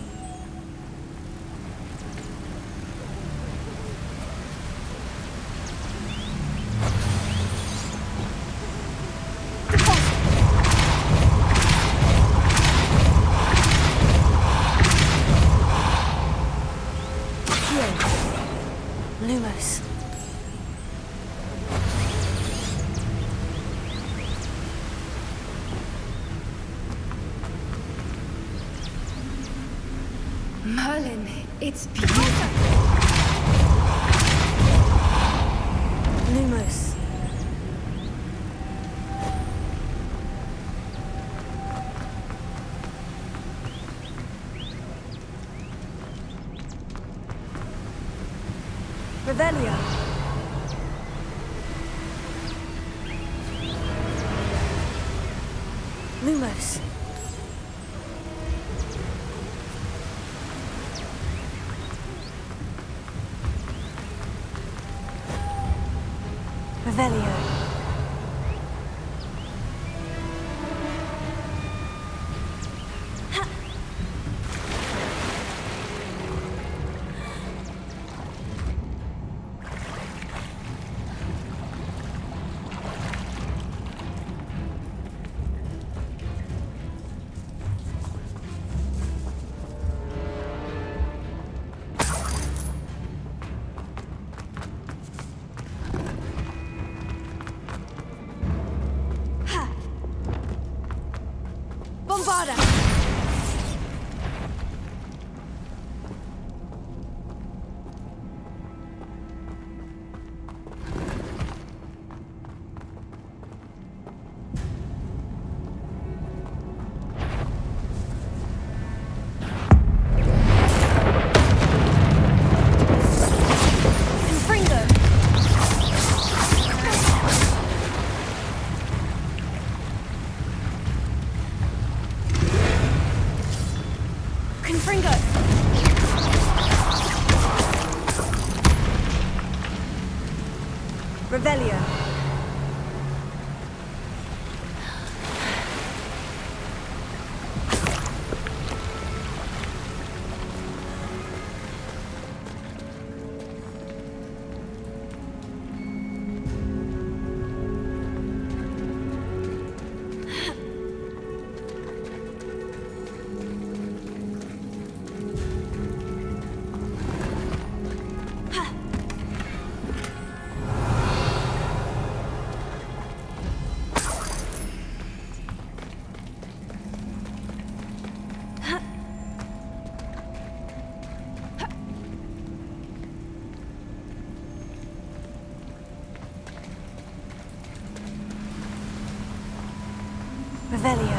Speaker 1: Lumos.
Speaker 14: Merlin, it's beautiful.
Speaker 1: Lumos. Revelio. Lumos. Revelio.
Speaker 4: Bombarda! Revelio. Revelio.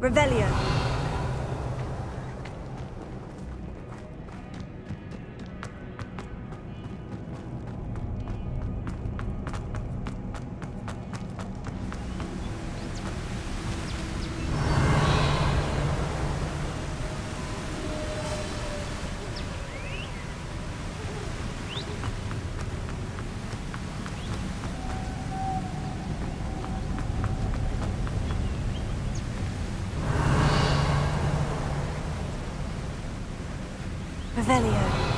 Speaker 4: Revelio. Revelio.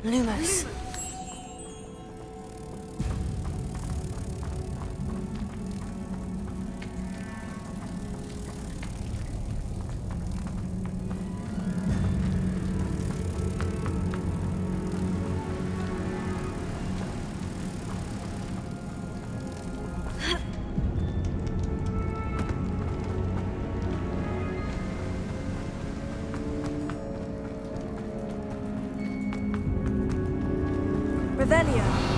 Speaker 4: Lumos. Revelio.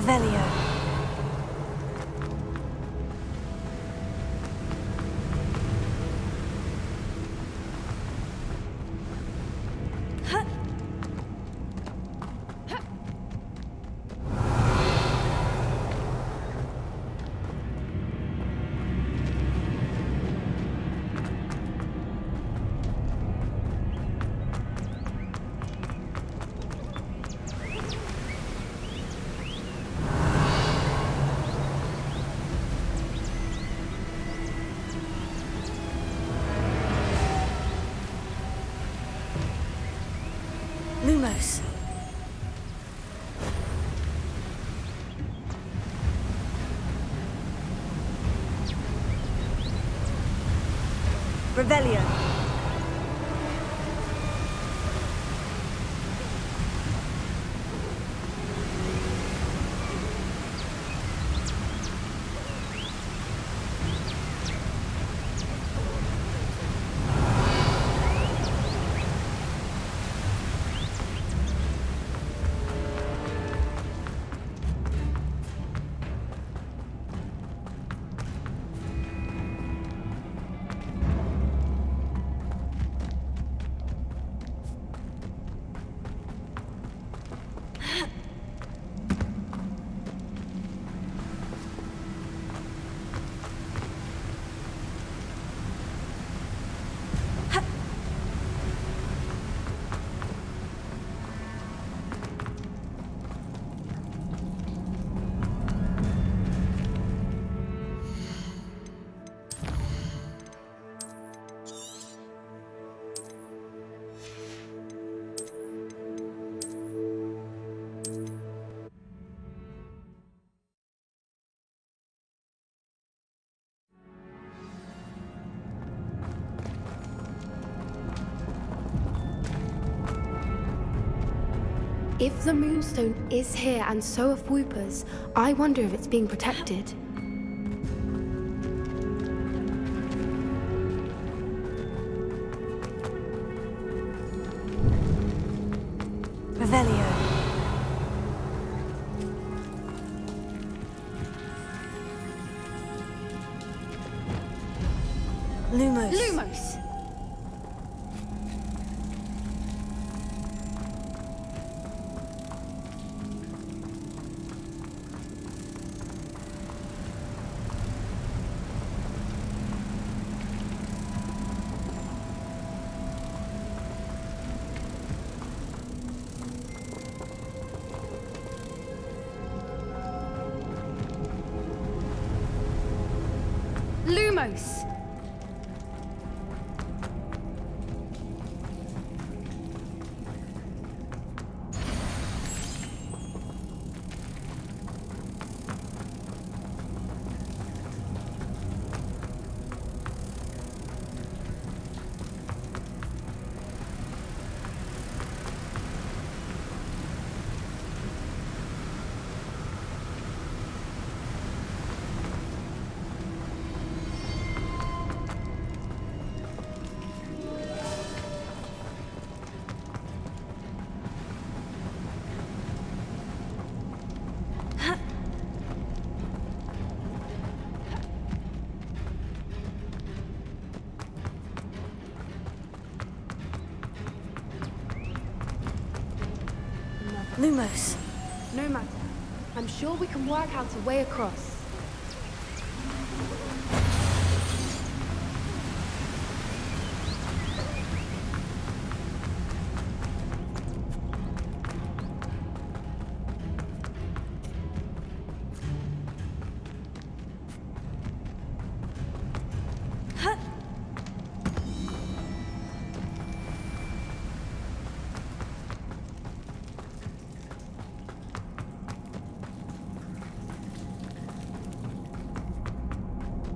Speaker 4: Revelio. Revelio.
Speaker 14: If the Moonstone is here and so are Whoopers, I wonder if it's being protected.
Speaker 4: Revelio. Lumos.
Speaker 14: Lumos! Lumos!
Speaker 4: Lumos.
Speaker 14: No matter. I'm sure we can work out a way across.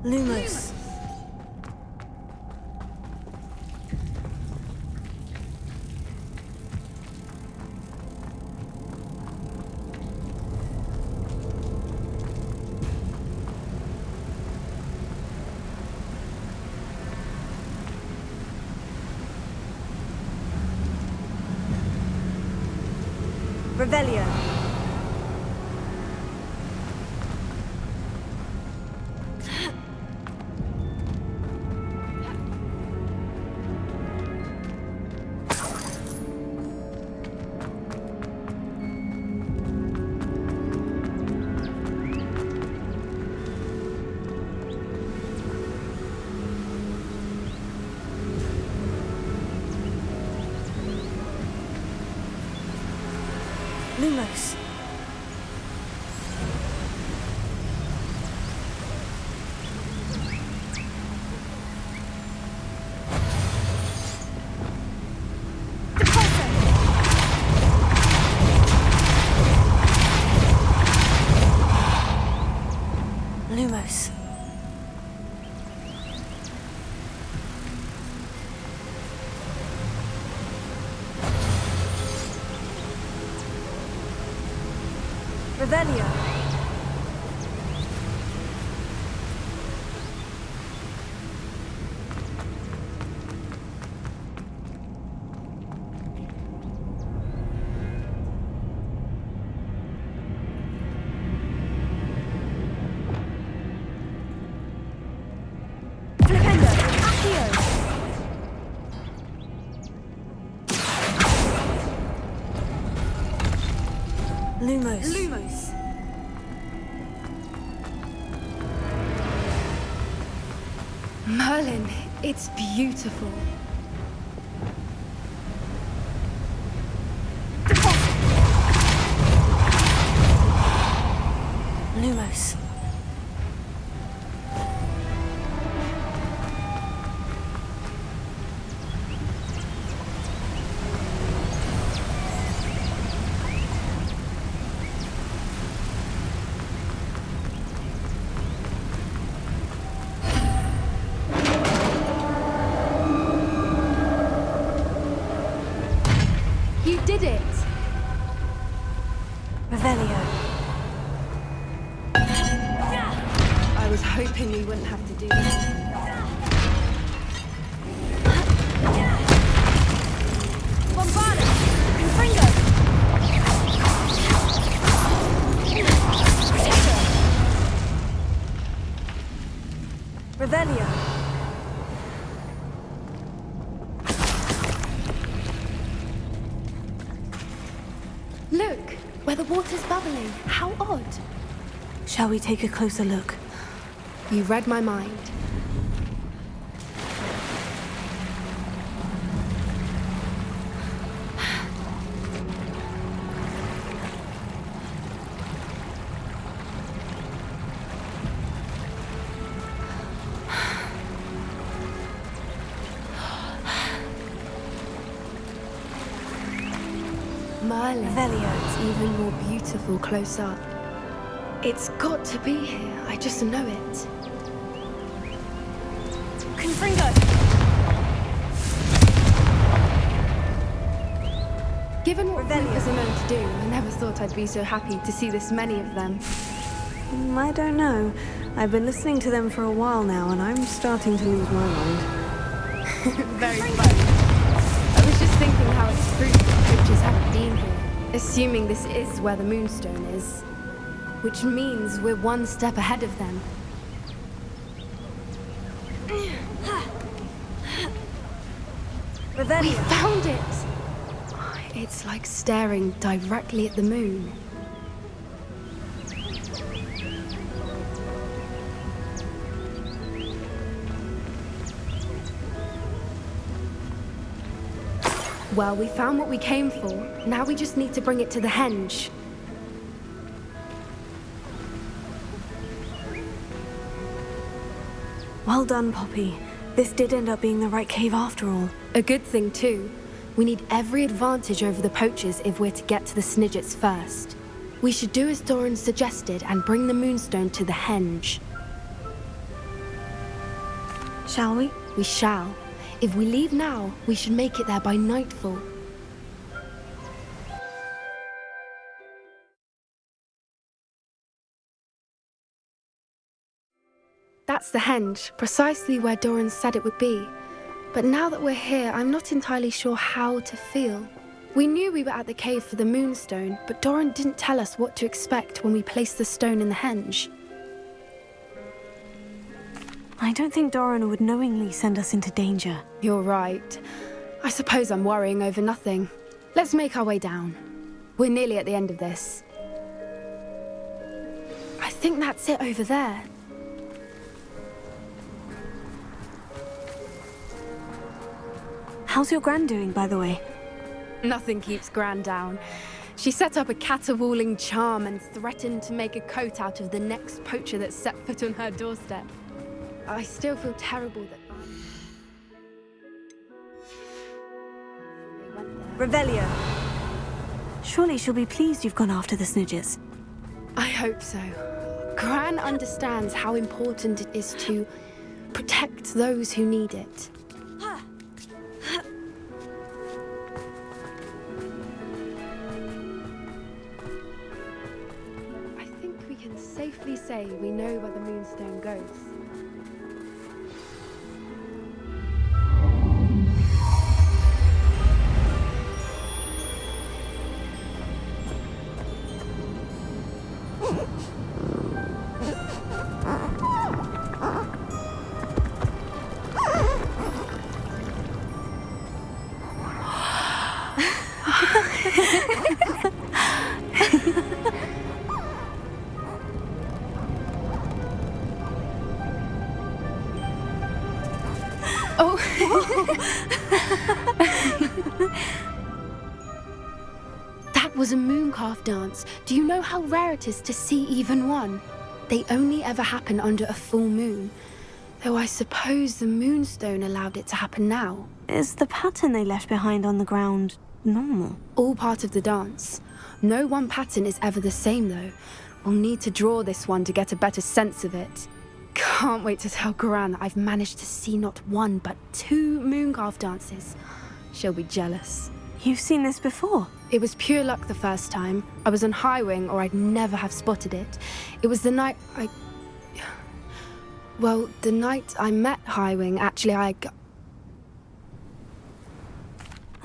Speaker 4: Lumos. Revelio. Lumos. Lumos. Revelio. Flipendo. Accio. Lumos. Lumos.
Speaker 14: Merlin, it's beautiful.
Speaker 1: Lumos.
Speaker 14: You did it!
Speaker 1: Revelio.
Speaker 14: I was hoping we wouldn't have to do this.
Speaker 4: Bombarda. Confringo. Revelio.
Speaker 14: Look, where the water's bubbling. How odd.
Speaker 1: Shall we take a closer look?
Speaker 14: You read my mind. Merlin, it's even more beautiful close up. It's got to be here, I just know it.
Speaker 4: Confringo.
Speaker 14: Given what Revelio's are known to do, I never thought I'd be so happy to see this many of them.
Speaker 1: I don't know. I've been listening to them for a while now, and I'm starting to lose my mind.
Speaker 14: Very funny. I was just thinking how it's proof that coaches haven't been here, assuming this is where the Moonstone is. Which means we're one step ahead of them.
Speaker 4: Revelio.
Speaker 14: We found it! It's like staring directly at the moon. Well, we found what we came for. Now we just need to bring it to the henge.
Speaker 1: Well done, Poppy. This did end up being the right cave after all.
Speaker 14: A good thing, too. We need every advantage over the poachers if we're to get to the Snidgets first. We should do as Doran suggested and bring the Moonstone to the henge.
Speaker 1: Shall we?
Speaker 14: We shall. If we leave now, we should make it there by nightfall. That's the henge, precisely where Doran said it would be. But now that we're here, I'm not entirely sure how to feel. We knew we were at the cave for the Moonstone, but Doran didn't tell us what to expect when we placed the stone in the henge.
Speaker 1: I don't think Doran would knowingly send us into danger.
Speaker 14: You're right. I suppose I'm worrying over nothing. Let's make our way down. We're nearly at the end of this. I think that's it over there.
Speaker 1: How's your Gran doing, by the way?
Speaker 14: Nothing keeps Gran down. She set up a caterwauling charm and threatened to make a coat out of the next poacher that set foot on her doorstep. I still feel terrible that they went there.
Speaker 4: Revelio.
Speaker 1: Surely she'll be pleased you've gone after the Snidgets.
Speaker 14: I hope so. Gran understands how important it is to protect those who need it. safely say we know where the Moonstone goes. Oh. That was a mooncalf dance. Do you know how rare it is to see even one? They only ever happen under a full moon. Though I suppose the Moonstone allowed it to happen now.
Speaker 1: Is the pattern they left behind on the ground normal?
Speaker 14: All part of the dance. No one pattern is ever the same, though. We'll need to draw this one to get a better sense of it. Can't wait to tell Gran that I've managed to see not one, but 2 mooncalf dances. She'll be jealous.
Speaker 1: You've seen this before?
Speaker 14: It was pure luck the first time. I was on Highwing, or I'd never have spotted it. It was the night Well, the night I met Highwing, actually,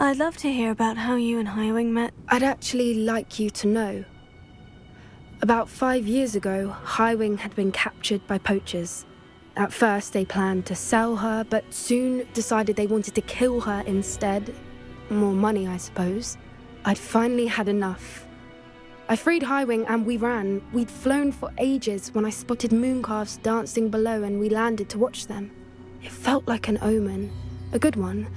Speaker 1: I'd love to hear about how you and Highwing met.
Speaker 14: I'd actually like you to know. About 5 years ago, Highwing had been captured by poachers. At first, they planned to sell her, but soon decided they wanted to kill her instead. More money, I suppose. I'd finally had enough. I freed Highwing and we ran. We'd flown for ages when I spotted mooncalves dancing below and we landed to watch them. It felt like an omen. A good one.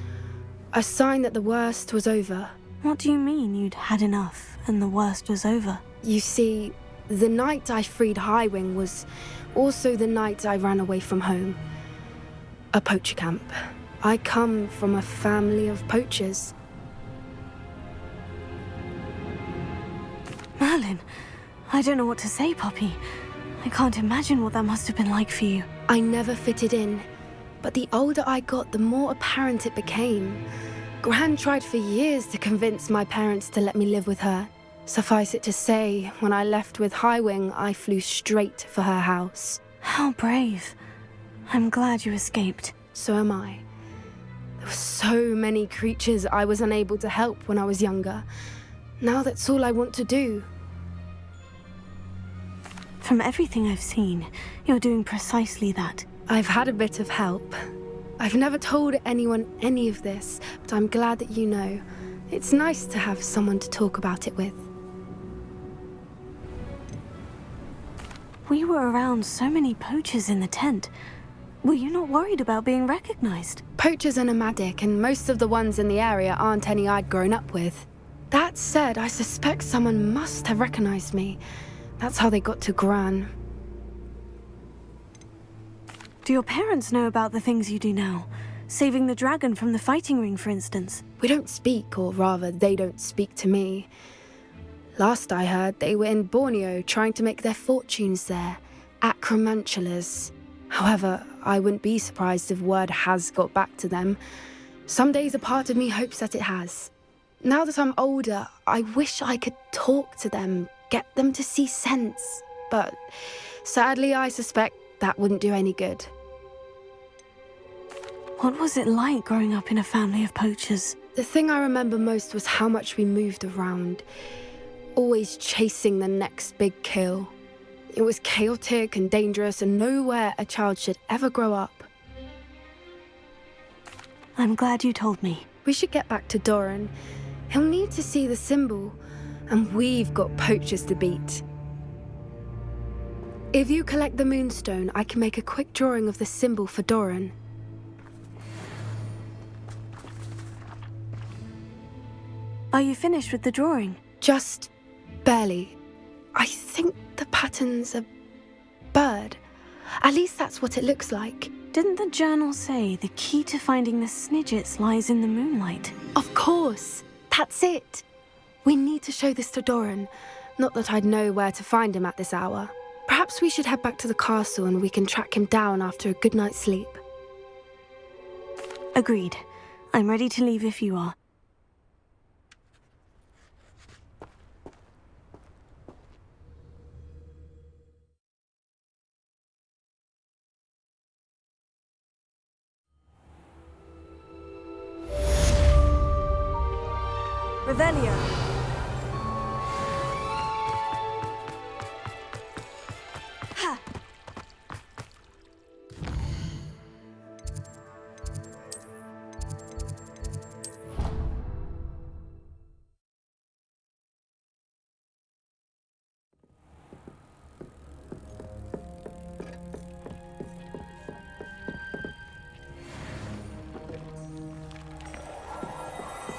Speaker 14: A sign that the worst was over.
Speaker 1: What do you mean you'd had enough and the worst was over?
Speaker 14: You see, the night I freed Highwing was also the night I ran away from home. A poacher camp. I come from a family of poachers.
Speaker 1: Merlin, I don't know what to say, Poppy. I can't imagine what that must have been like for you.
Speaker 14: I never fitted in, but the older I got, the more apparent it became. Gran tried for years to convince my parents to let me live with her. Suffice it to say, when I left with Highwing, I flew straight for her house.
Speaker 1: How brave. I'm glad you escaped.
Speaker 14: So am I. There were so many creatures I was unable to help when I was younger. Now that's all I want to do.
Speaker 1: From everything I've seen, you're doing precisely that.
Speaker 14: I've had a bit of help. I've never told anyone any of this, but I'm glad that you know. It's nice to have someone to talk about it with.
Speaker 1: We were around so many poachers in the tent. Were you not worried about being recognized?
Speaker 14: Poachers are nomadic, and most of the ones in the area aren't any I'd grown up with. That said, I suspect someone must have recognized me. That's how they got to Gran.
Speaker 1: Do your parents know about the things you do now? Saving the dragon from the fighting ring, for instance?
Speaker 14: We don't speak, or rather, they don't speak to me. Last I heard, they were in Borneo trying to make their fortunes there, acromantulas. However, I wouldn't be surprised if word has got back to them. Some days a part of me hopes that it has. Now that I'm older, I wish I could talk to them, get them to see sense. But sadly, I suspect that wouldn't do any good.
Speaker 1: What was it like growing up in a family of poachers?
Speaker 14: The thing I remember most was how much we moved around, always chasing the next big kill. It was chaotic and dangerous and nowhere a child should ever grow up.
Speaker 1: I'm glad you told me.
Speaker 14: We should get back to Doran. He'll need to see the symbol, and we've got poachers to beat. If you collect the Moonstone, I can make a quick drawing of the symbol for Doran.
Speaker 1: Are you finished with the drawing?
Speaker 14: Just barely. I think the pattern's a bird. At least that's what it looks like.
Speaker 1: Didn't the journal say the key to finding the Snidgets lies in the moonlight?
Speaker 14: Of course. That's it. We need to show this to Doran. Not that I'd know where to find him at this hour. Perhaps we should head back to the castle and we can track him down after a good night's sleep.
Speaker 1: Agreed. I'm ready to leave if you are.
Speaker 4: Revelio. Ha!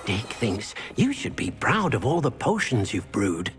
Speaker 7: Dick thinks you should be proud of all the potions you've brewed.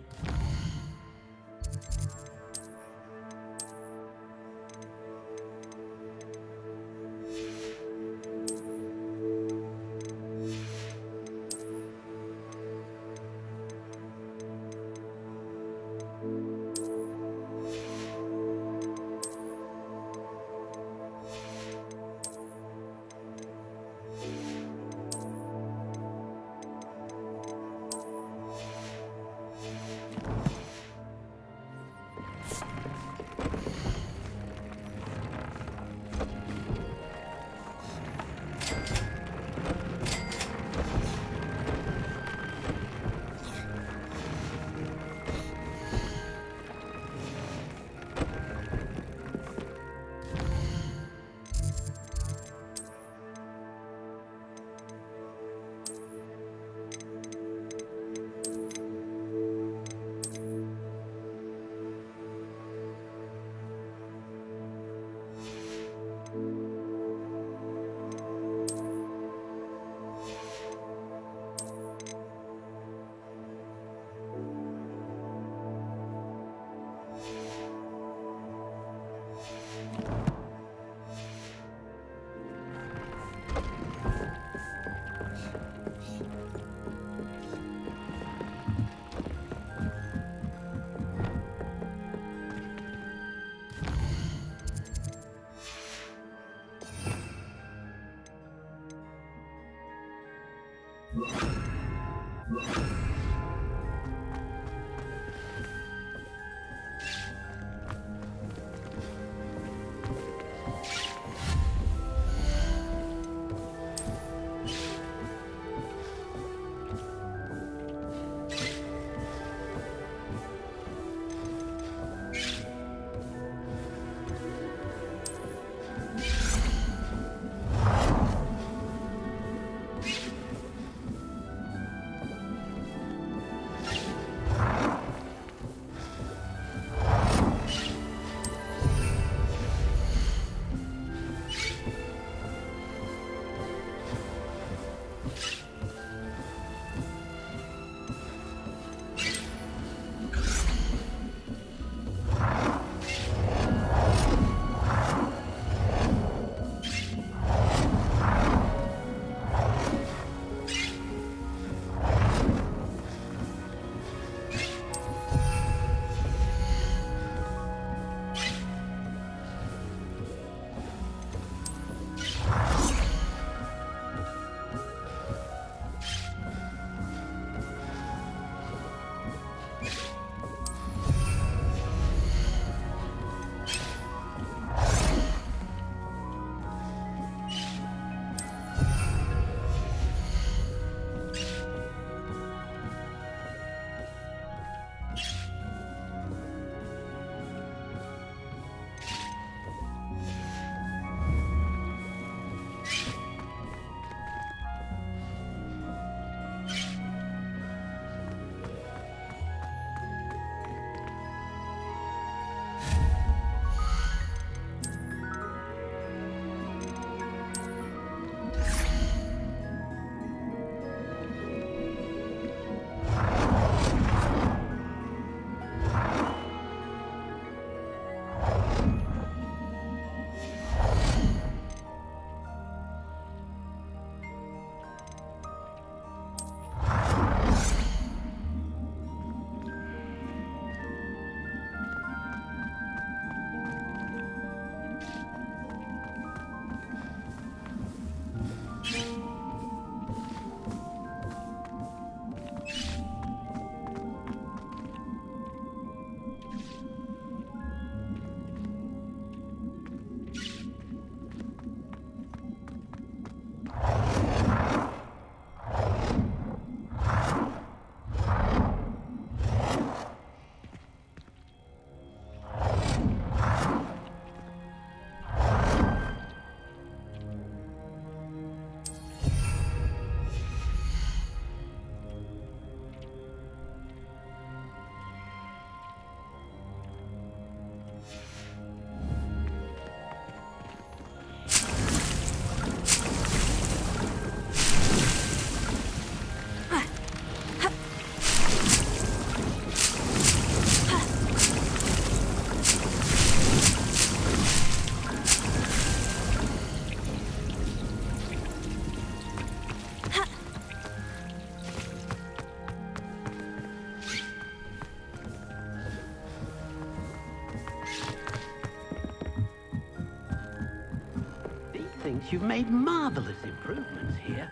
Speaker 7: you've made marvelous improvements here.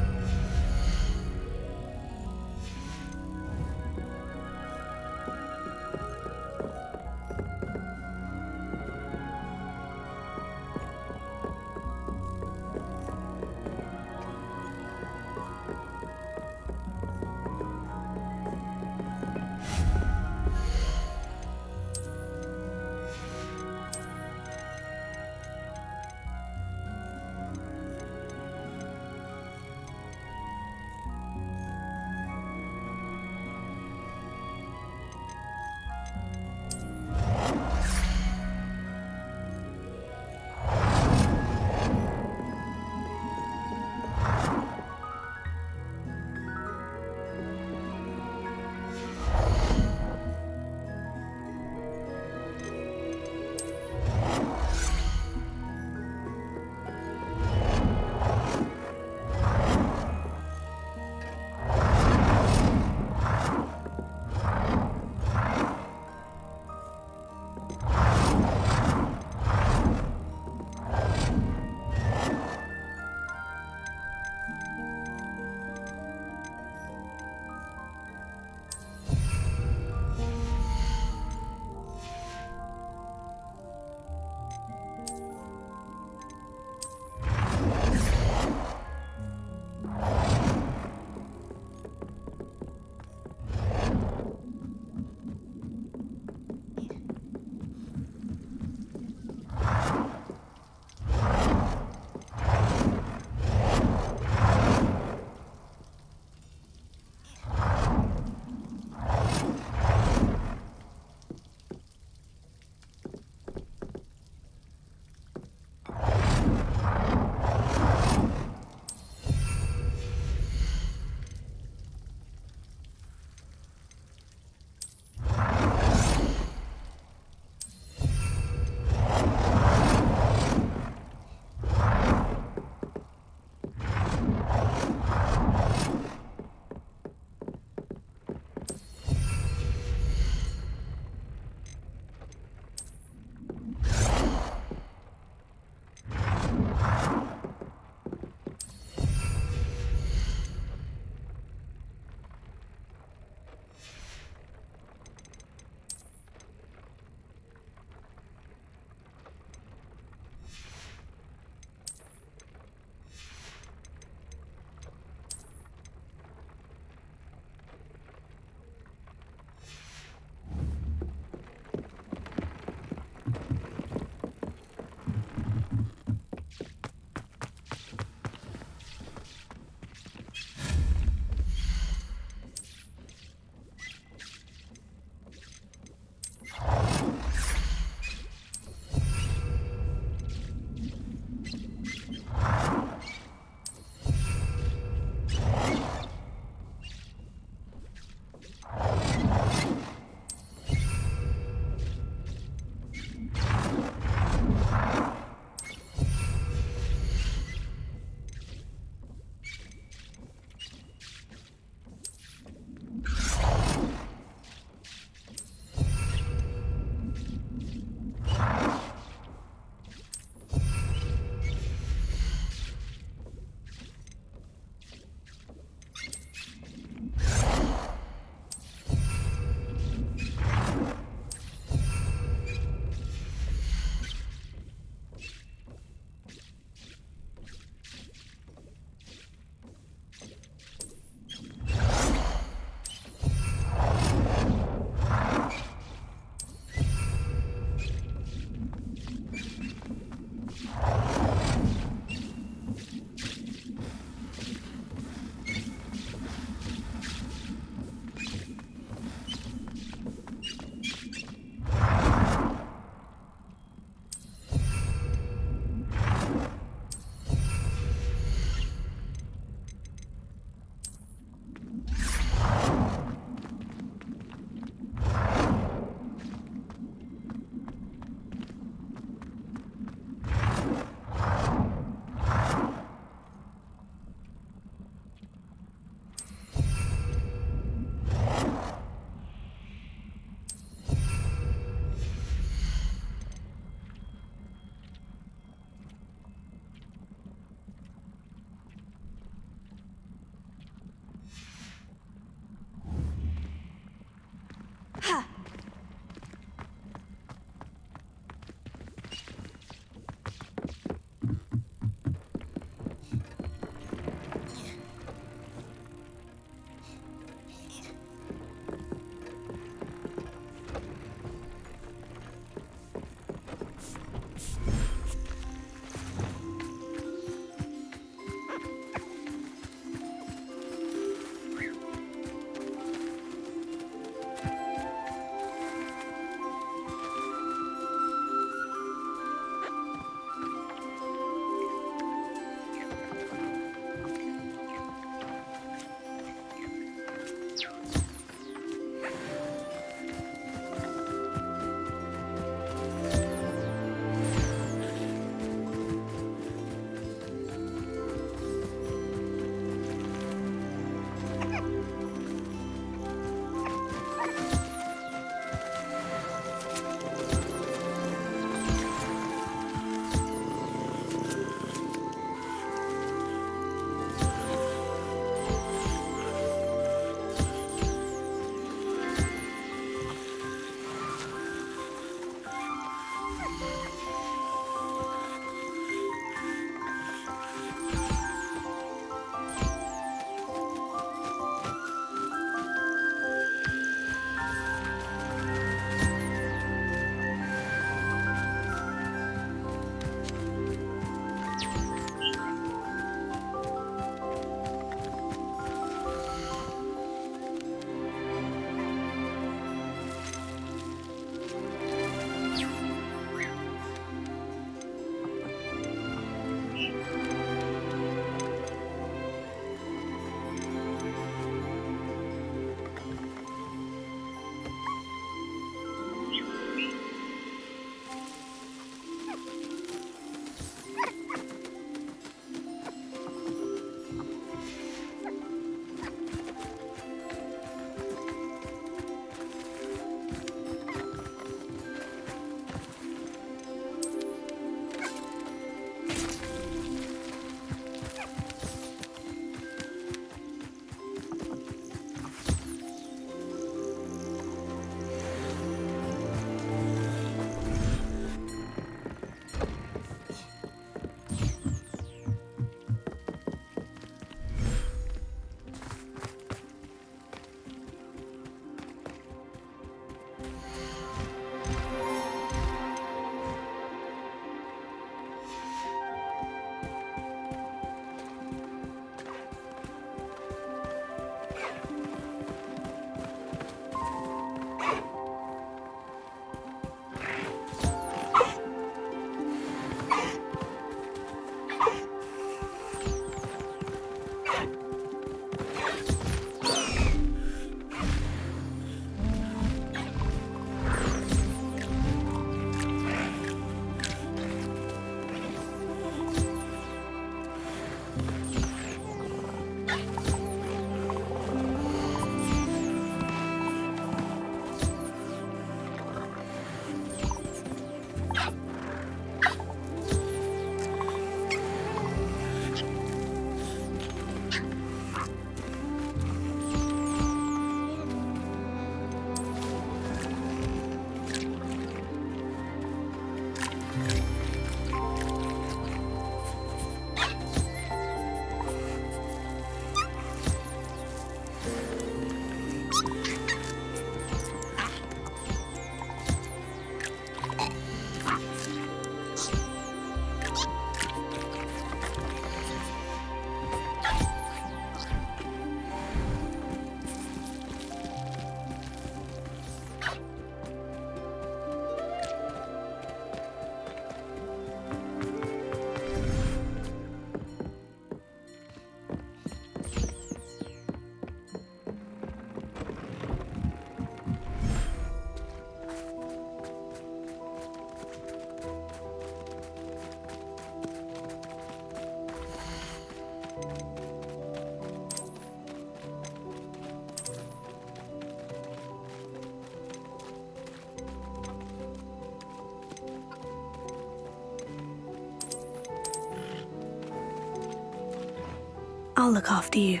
Speaker 1: I'll look after you.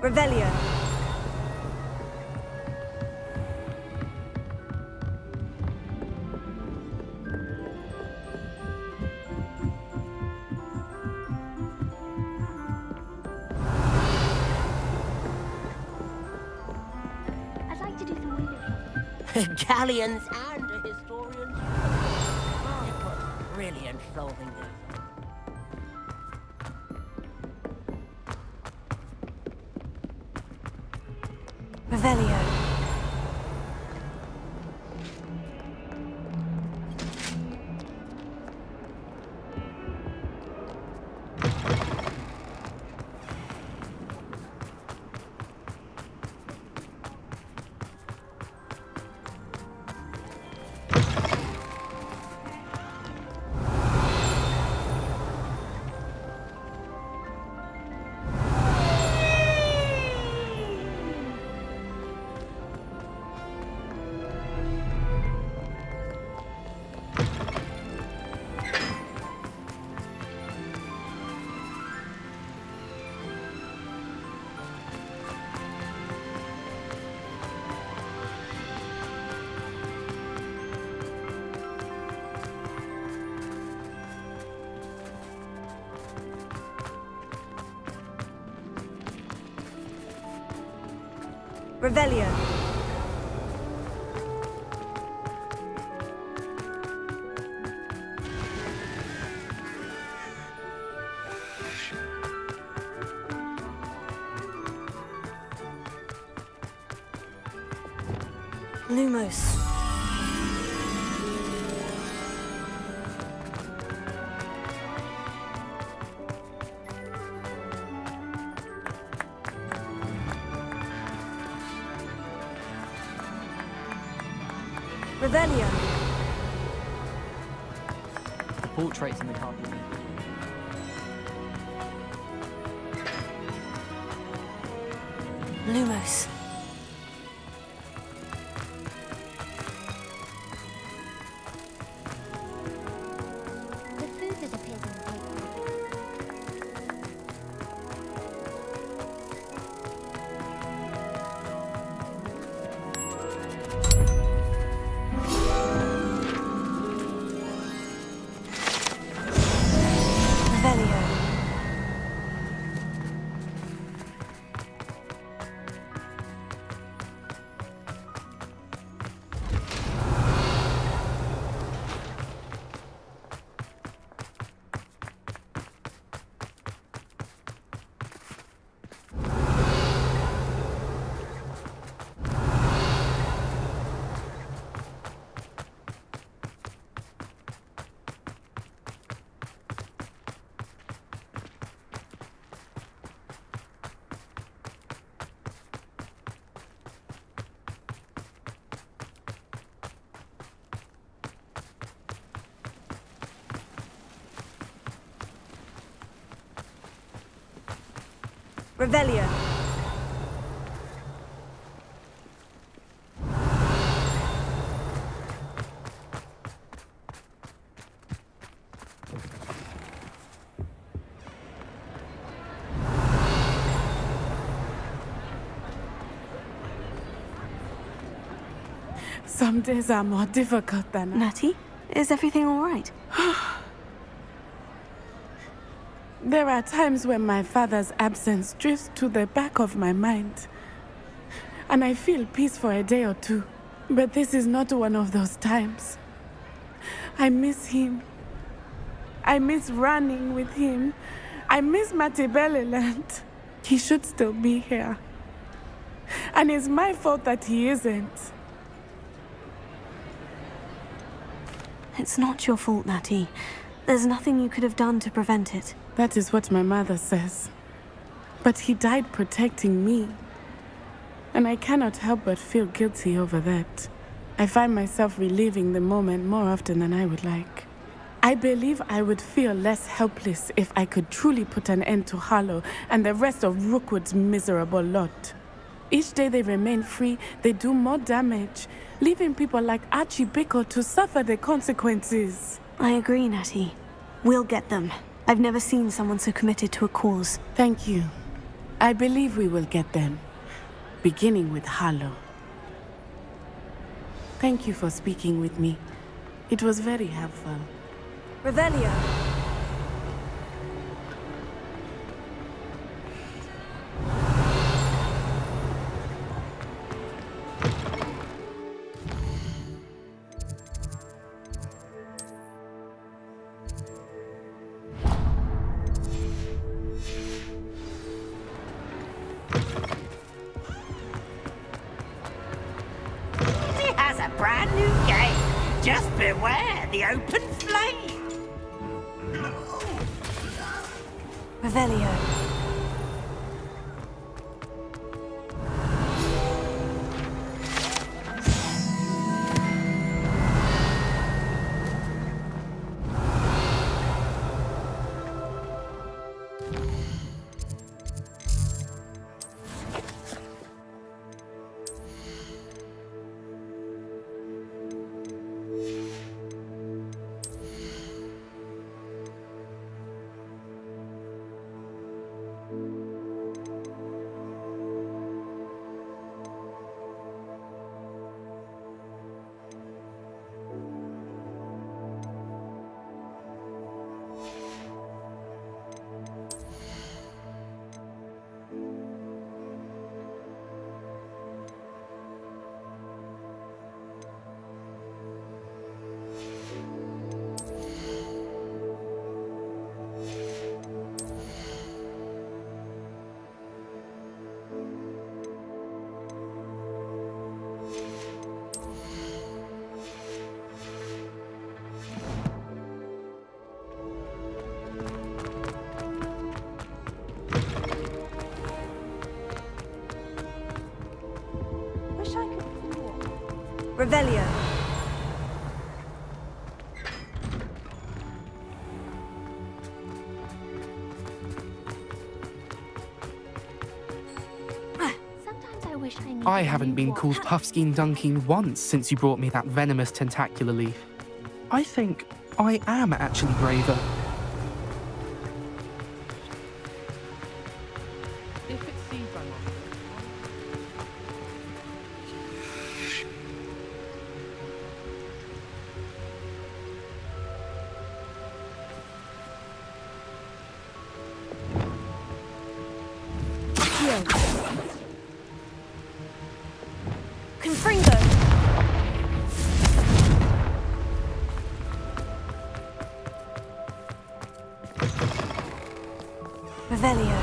Speaker 5: Revelio.
Speaker 9: I'd like to do some window shopping. Galleons and a historian's I put brilliant solving this.
Speaker 1: Revelio.
Speaker 5: Revelio.
Speaker 1: Lumos. Revelio.
Speaker 13: The portraits in the carpet.
Speaker 1: Lumos.
Speaker 4: The food that appears in the paper.
Speaker 1: Revelio. Revelio.
Speaker 5: Some days are more difficult than
Speaker 1: Natty, is everything all right?
Speaker 5: There are times when my father's absence drifts to the back of my mind, and I feel peace for a day or two. But this is not one of those times. I miss him. I miss running with him. I miss Matibeleland. He should still be here. And it's my fault that he isn't.
Speaker 1: It's not your fault, Natty. There's nothing you could have done to prevent it.
Speaker 5: That is what my mother says. But he died protecting me. And I cannot help but feel guilty over that. I find myself reliving the moment more often than I would like. I believe I would feel less helpless if I could truly put an end to Harlow and the rest of Rookwood's miserable lot. Each day they remain free, they do more damage, leaving people like Archie Bickle to suffer the consequences.
Speaker 1: I agree, Natty. We'll get them. I've never seen someone so committed to a cause.
Speaker 5: Thank you. I believe we will get them, beginning with Harlow. Thank you for speaking with me. It was very helpful.
Speaker 1: Revelio.
Speaker 9: He has a brand new game. Just beware the open flame.
Speaker 1: Revelio. Revelio.
Speaker 4: Sometimes I wish I knew.
Speaker 13: I haven't been called Puffskein Dunking once since you brought me that venomous tentacular leaf. I think I am actually braver. If it seems I'm
Speaker 1: Confringo. Revelio.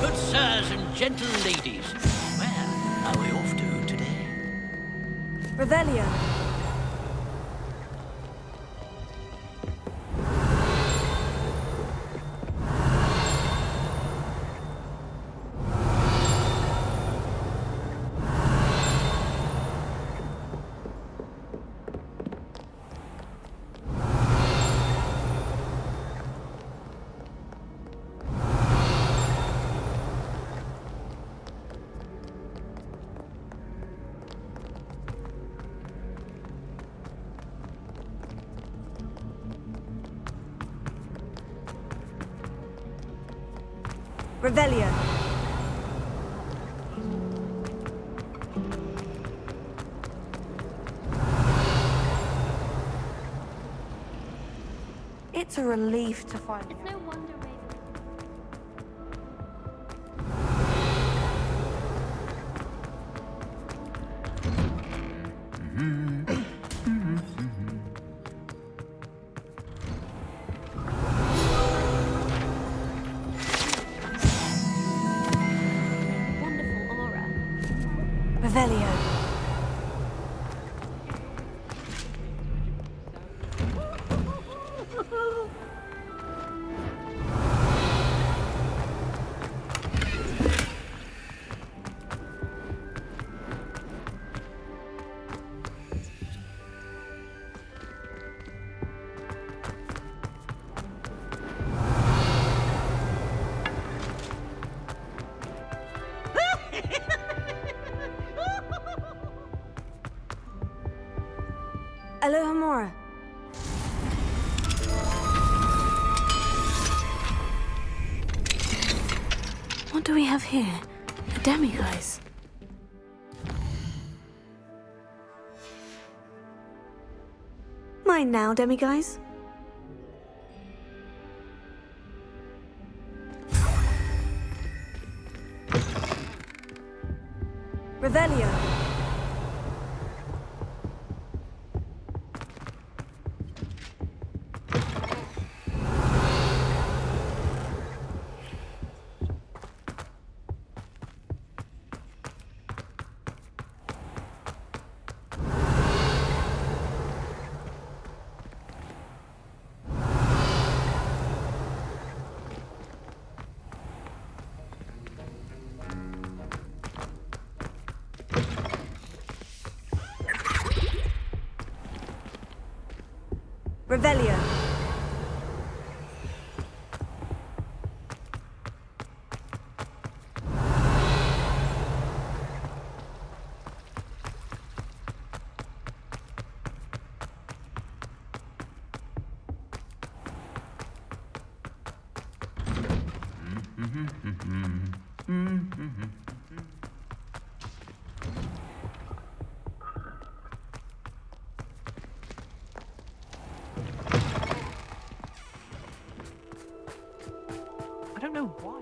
Speaker 7: Good sirs and gentle ladies, where are we off to today?
Speaker 1: Revelio. Revelio. It's a relief to find
Speaker 4: It's no wonder Raven. Wonderful aura.
Speaker 1: Revelio. Alohomora. What do we have here? A demiguise. Mine now, demiguise. Revelio. Revelio.
Speaker 13: I don't know why.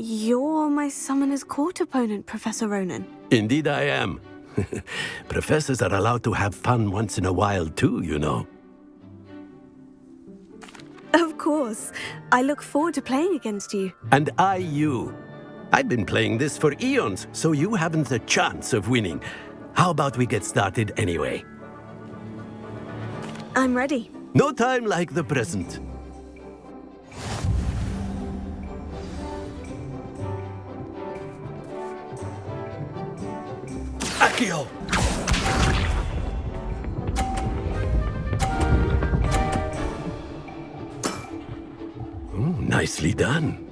Speaker 1: You're my Summoner's Court opponent, Professor Ronan.
Speaker 15: Indeed I am. Professors are allowed to have fun once in a while too, you know.
Speaker 1: Of course. I look forward to playing against you.
Speaker 15: And I you. I've been playing this for eons, so you haven't a chance of winning. How about we get started anyway?
Speaker 1: I'm ready.
Speaker 15: No time like the present. Accio! Nicely done.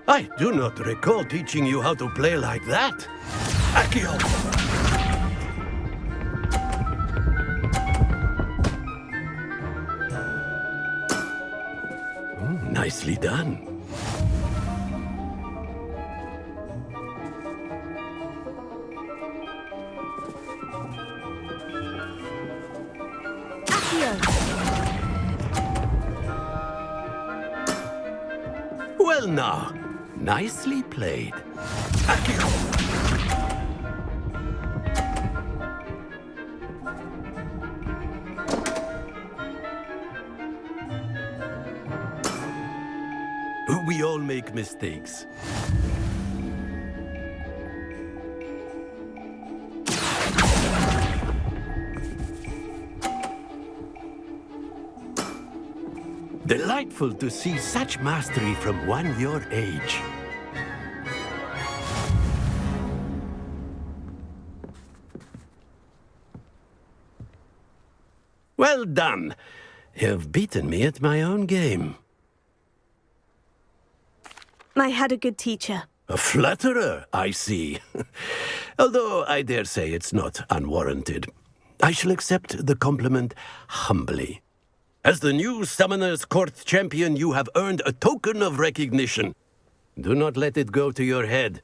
Speaker 15: I do not recall teaching you how to play like that. Accio! Nicely done. Well now, nicely played. Accio! We all make mistakes. Delightful to see such mastery from one your age. Well done. You've beaten me at my own game.
Speaker 1: I had a good teacher.
Speaker 15: A flatterer, I see. Although I dare say it's not unwarranted. I shall accept the compliment humbly. As the new Summoner's Court champion, you have earned a token of recognition. Do not let it go to your head.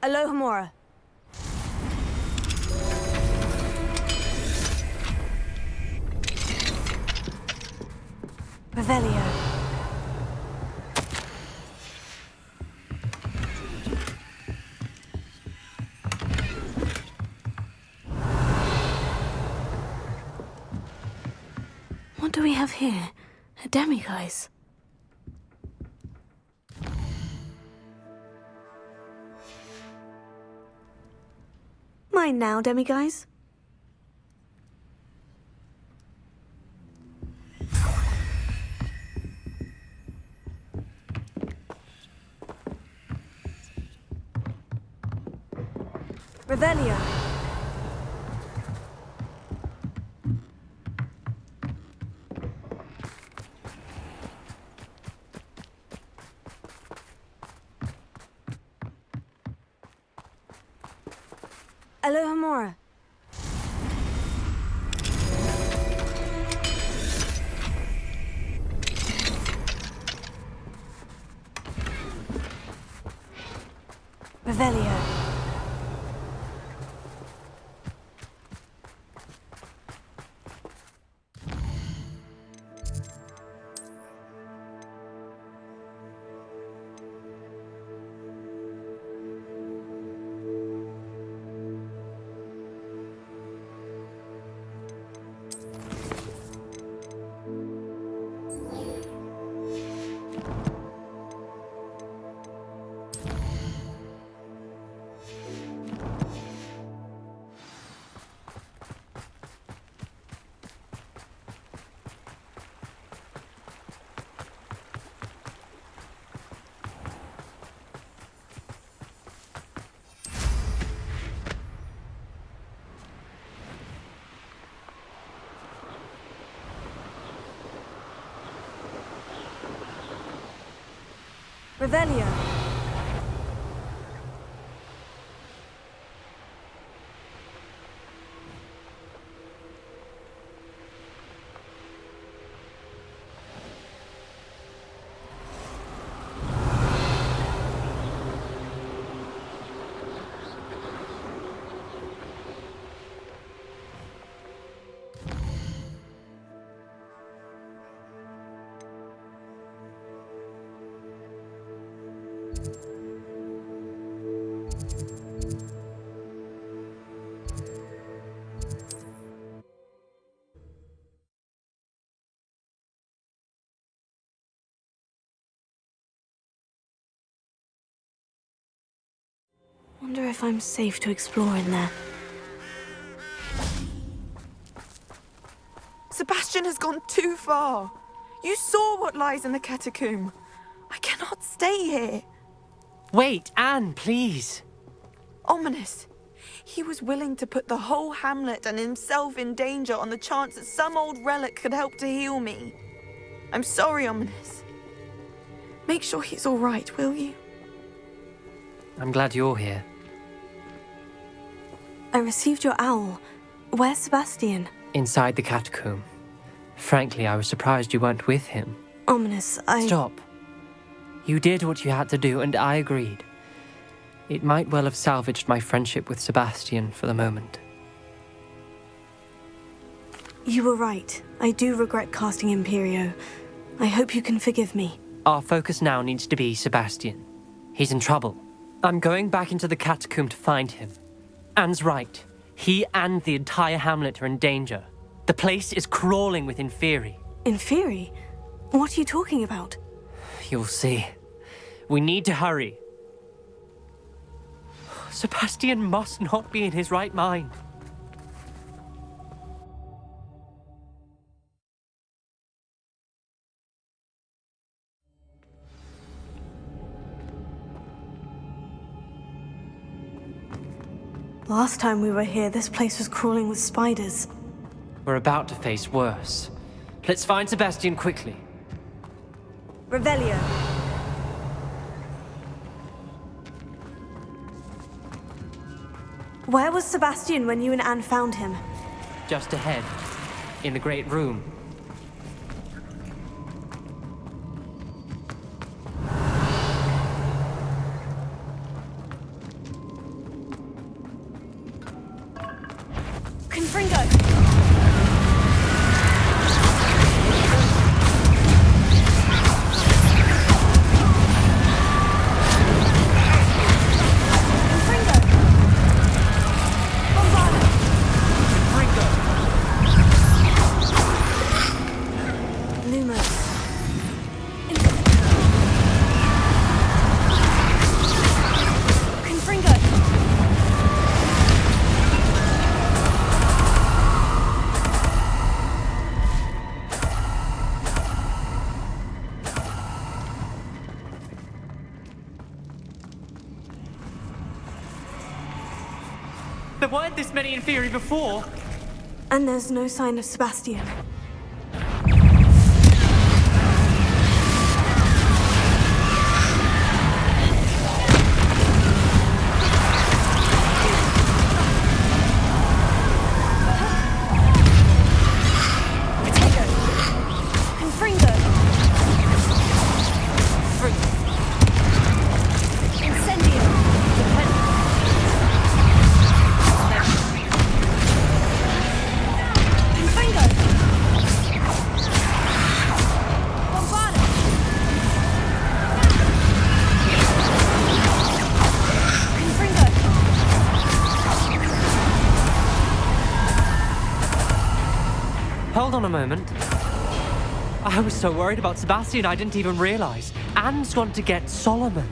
Speaker 1: Alohomora. Revelio. What do we have here? A demiguise. Mine now, demiguise. Revelio. Alohomora. Revelio. Revelio. Wonder if I'm safe to explore in there.
Speaker 16: Sebastian has gone too far. You saw what lies in the catacomb. I cannot stay here.
Speaker 12: Wait, Anne, please.
Speaker 16: Ominous. He was willing to put the whole hamlet and himself in danger on the chance that some old relic could help to heal me. I'm sorry, Ominous. Make sure he's all right, will you?
Speaker 12: I'm glad you're here.
Speaker 1: I received your owl. Where's Sebastian?
Speaker 12: Inside the catacomb. Frankly, I was surprised you weren't with him.
Speaker 1: Ominous,
Speaker 12: Stop. You did what you had to do, and I agreed. It might well have salvaged my friendship with Sebastian for the moment.
Speaker 1: You were right. I do regret casting Imperio. I hope you can forgive me.
Speaker 12: Our focus now needs to be Sebastian. He's in trouble. I'm going back into the catacomb to find him. Anne's right. He and the entire hamlet are in danger. The place is crawling with Inferi.
Speaker 1: Inferi? What are you talking about?
Speaker 12: You'll see. We need to hurry. Sebastian must not be in his right mind.
Speaker 1: Last time we were here, this place was crawling with spiders.
Speaker 12: We're about to face worse. Let's find Sebastian quickly.
Speaker 1: Revelio. Where was Sebastian when you and Anne found him?
Speaker 12: Just ahead, in the great room. There weren't this many Inferi before.
Speaker 1: And there's no sign of Sebastian.
Speaker 12: Hold on a moment. I was so worried about Sebastian I didn't even realize. Anne's gone to get Solomon.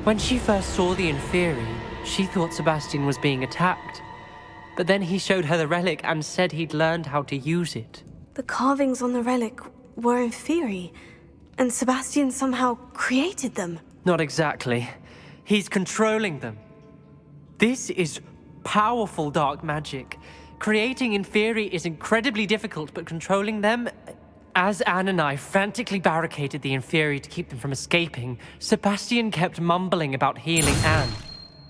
Speaker 12: When she first saw the Inferi, she thought Sebastian was being attacked. But then he showed her the relic and said he'd learned how to use it.
Speaker 1: The carvings on the relic were Inferi, and Sebastian somehow created them.
Speaker 12: Not exactly. He's controlling them. This is powerful dark magic. Creating Inferi is incredibly difficult, but controlling them, As Anne and I frantically barricaded the inferior to keep them from escaping, Sebastian kept mumbling about healing Anne.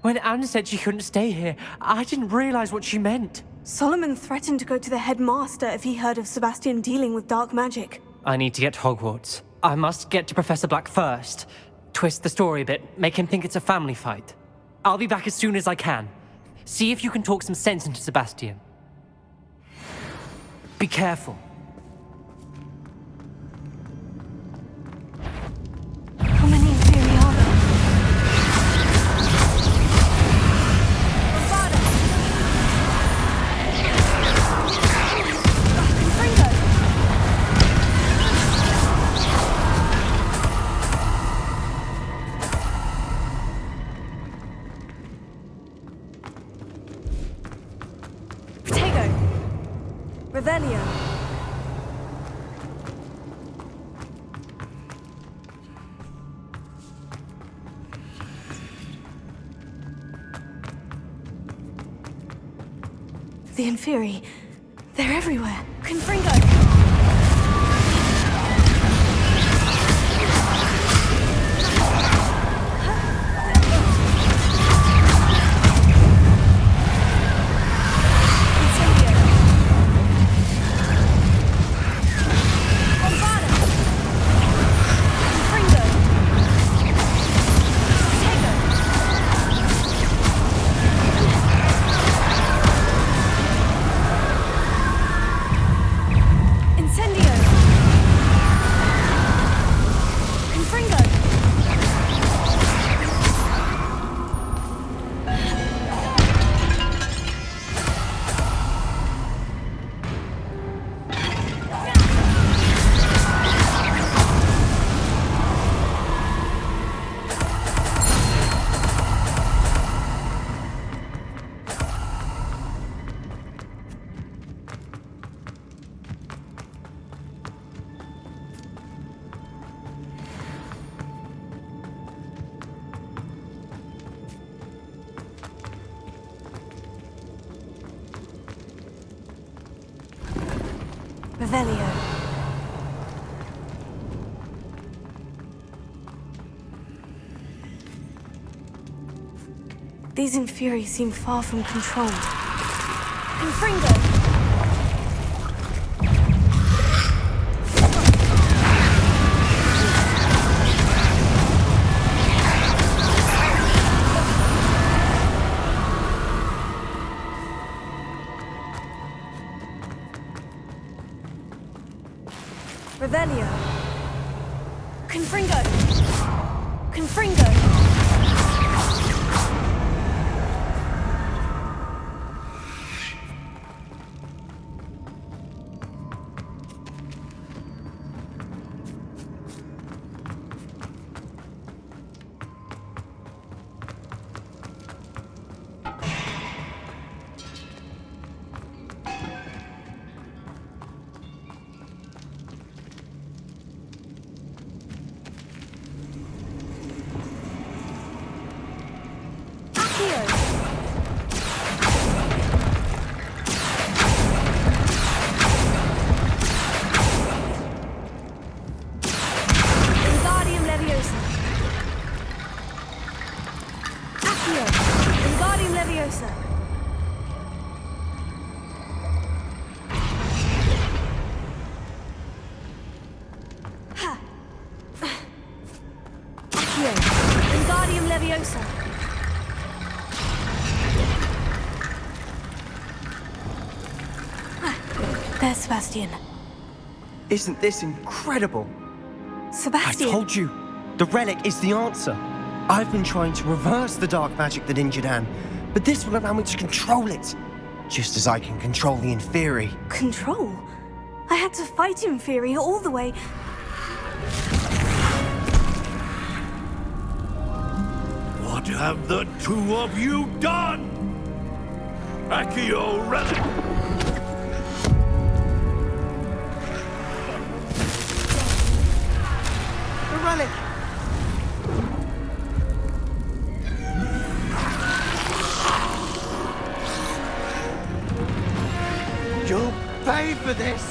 Speaker 12: When Anne said she couldn't stay here, I didn't realize what she meant.
Speaker 1: Solomon threatened to go to the headmaster if he heard of Sebastian dealing with dark magic.
Speaker 12: I need to get to Hogwarts. I must get to Professor Black first. Twist the story a bit, make him think it's a family fight. I'll be back as soon as I can. See if you can talk some sense into Sebastian. Be careful.
Speaker 1: How many inferior are there? Revelio. The Inferi. They're everywhere. Confringo! Revelio. These Inferi seem far from control. Confringo! Revelio. Confringo. Confringo. There's Sebastian.
Speaker 17: Isn't this incredible?
Speaker 1: Sebastian!
Speaker 17: I told you, the relic is the answer. I've been trying to reverse the dark magic that injured Anne, but this will allow me to control it, just as I can control the Inferi.
Speaker 1: Control? I had to fight Inferi all the way.
Speaker 10: What have the two of you done? Accio relic!
Speaker 17: The relic! You'll pay for this!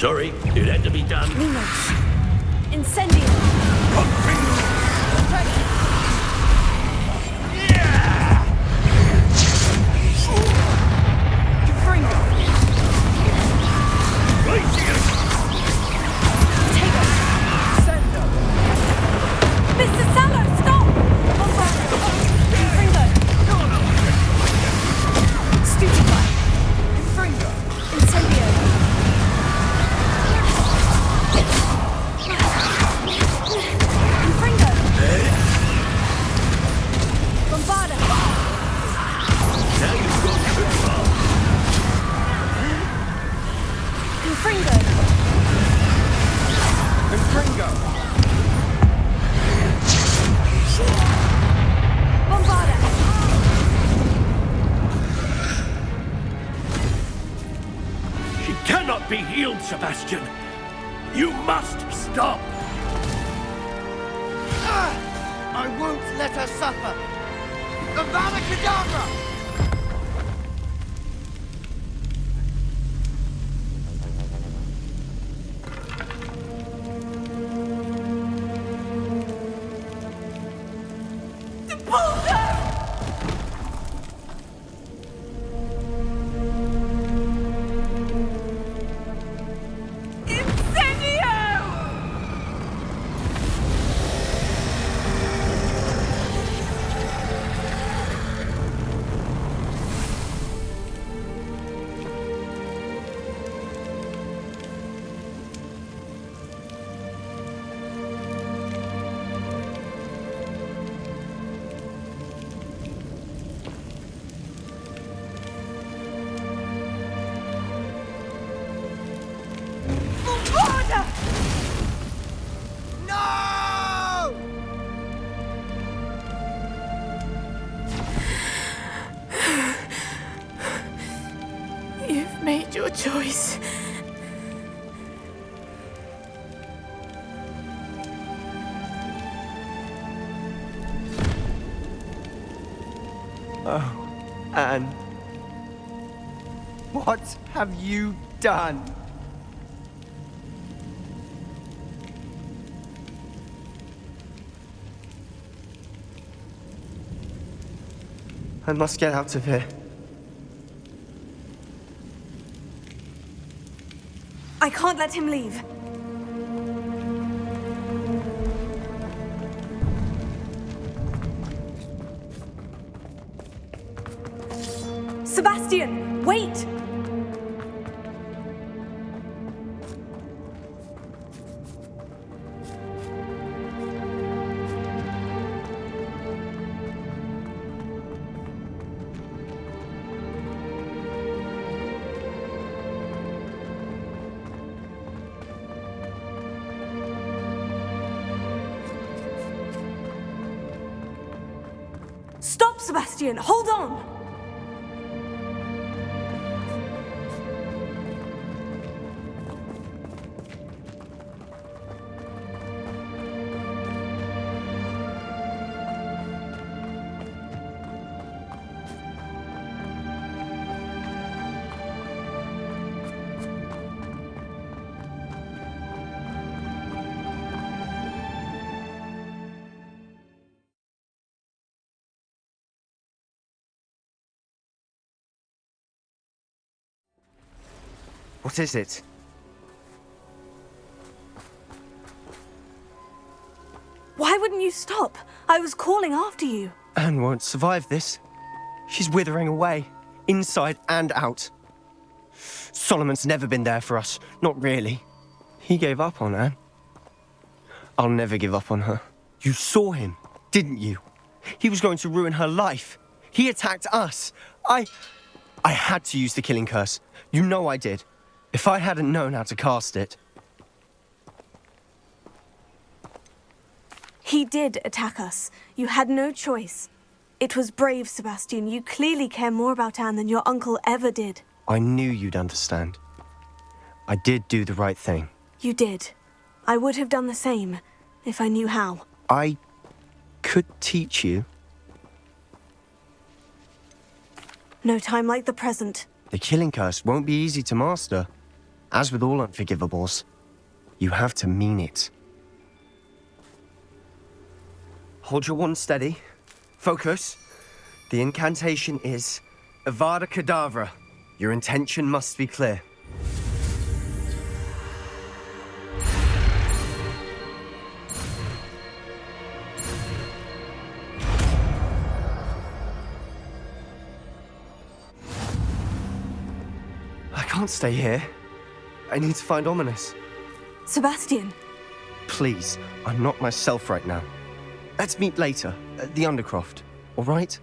Speaker 15: Sorry, it had to be done.
Speaker 1: Lumos. Incendio. Mr. Sallow, stop! Confringo. Stupefy. Confringo. Incendio. Confringo. Bombarda.
Speaker 15: Now you've gone too far.
Speaker 1: Confringo.
Speaker 17: Confringo.
Speaker 1: Bombarda.
Speaker 15: She cannot be healed, Sebastian. You must stop.
Speaker 17: I won't let her suffer. Avada Kedavra!
Speaker 5: You've made your choice.
Speaker 17: Oh, Anne. What have you done? I must get out of here.
Speaker 1: I can't let him leave. Sebastian, wait! Stop, Sebastian! Hold on!
Speaker 17: What is it?
Speaker 1: Why wouldn't you stop? I was calling after you.
Speaker 17: Anne won't survive this. She's withering away, inside and out. Solomon's never been there for us, not really. He gave up on Anne. I'll never give up on her. You saw him, didn't you? He was going to ruin her life. He attacked us. I had to use the killing curse. You know I did. If I hadn't known how to cast it...
Speaker 1: He did attack us. You had no choice. It was brave, Sebastian. You clearly care more about Anne than your uncle ever did.
Speaker 17: I knew you'd understand. I did do the right thing.
Speaker 1: You did. I would have done the same, if I knew how.
Speaker 17: I could teach you.
Speaker 1: No time like the present.
Speaker 17: The killing curse won't be easy to master. As with all unforgivables, you have to mean it. Hold your wand steady. Focus. The incantation is Avada Kedavra. Your intention must be clear. I can't stay here. I need to find Ominous.
Speaker 1: Sebastian!
Speaker 17: Please, I'm not myself right now. Let's meet later, at the Undercroft, all right?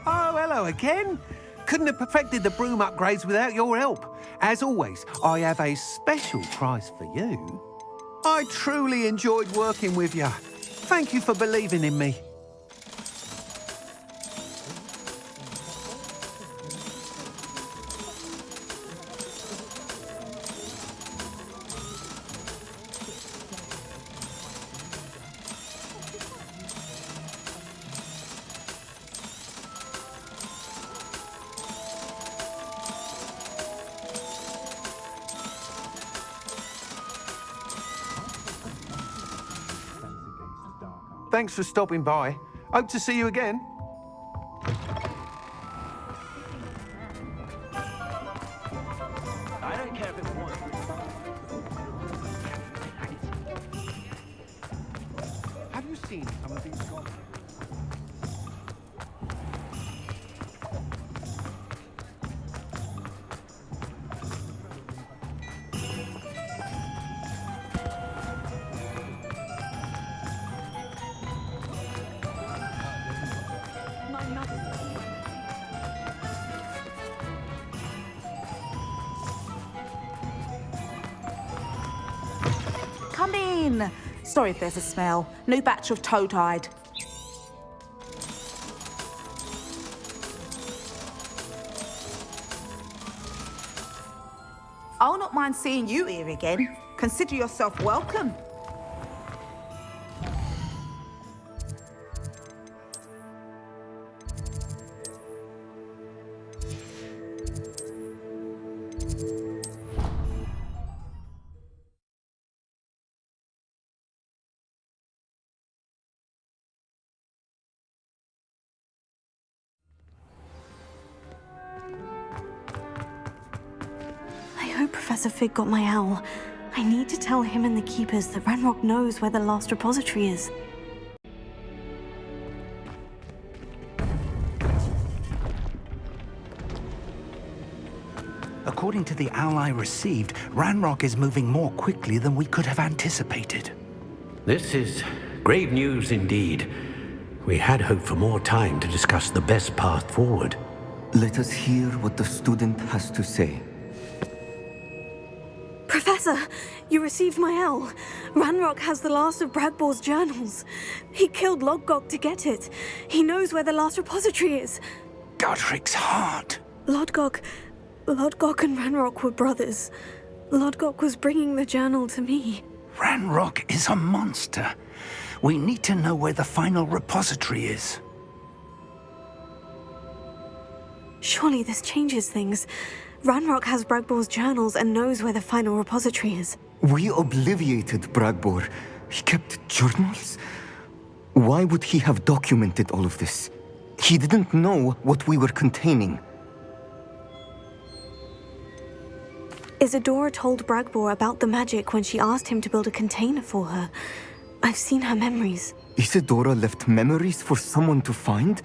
Speaker 18: Oh, hello again. Couldn't have perfected the broom upgrades without your help. As always, I have a special prize for you. I truly enjoyed working with you. Thank you for believing in me. Thanks for stopping by. Hope to see you again.
Speaker 3: I don't care if it's one.
Speaker 18: Have you seen some of these goblins?
Speaker 19: Come in. Sorry if there's a smell. New batch of toe-tied. I'll not mind seeing you here again. Consider yourself welcome.
Speaker 1: I hope Professor Fig got my owl. I need to tell him and the keepers that Ranrock knows where the last repository is.
Speaker 3: According to the owl I received, Ranrock is moving more quickly than we could have anticipated.
Speaker 15: This is grave news indeed. We had hoped for more time to discuss the best path forward.
Speaker 20: Let us hear what the student has to say.
Speaker 1: Professor, you received my owl. Ranrock has the last of Bragbor's journals. He killed Lodgok to get it. He knows where the last repository is.
Speaker 3: Godric's heart.
Speaker 1: Lodgok and Ranrock were brothers. Lodgok was bringing the journal to me.
Speaker 3: Ranrock is a monster. We need to know where the final repository is.
Speaker 1: Surely this changes things. Ranrock has Bragbor's journals and knows where the final repository is.
Speaker 20: We obliviated Bragbor. He kept journals? Why would he have documented all of this? He didn't know what we were containing.
Speaker 1: Isadora told Bragbor about the magic when she asked him to build a container for her. I've seen her memories.
Speaker 20: Isadora left memories for someone to find?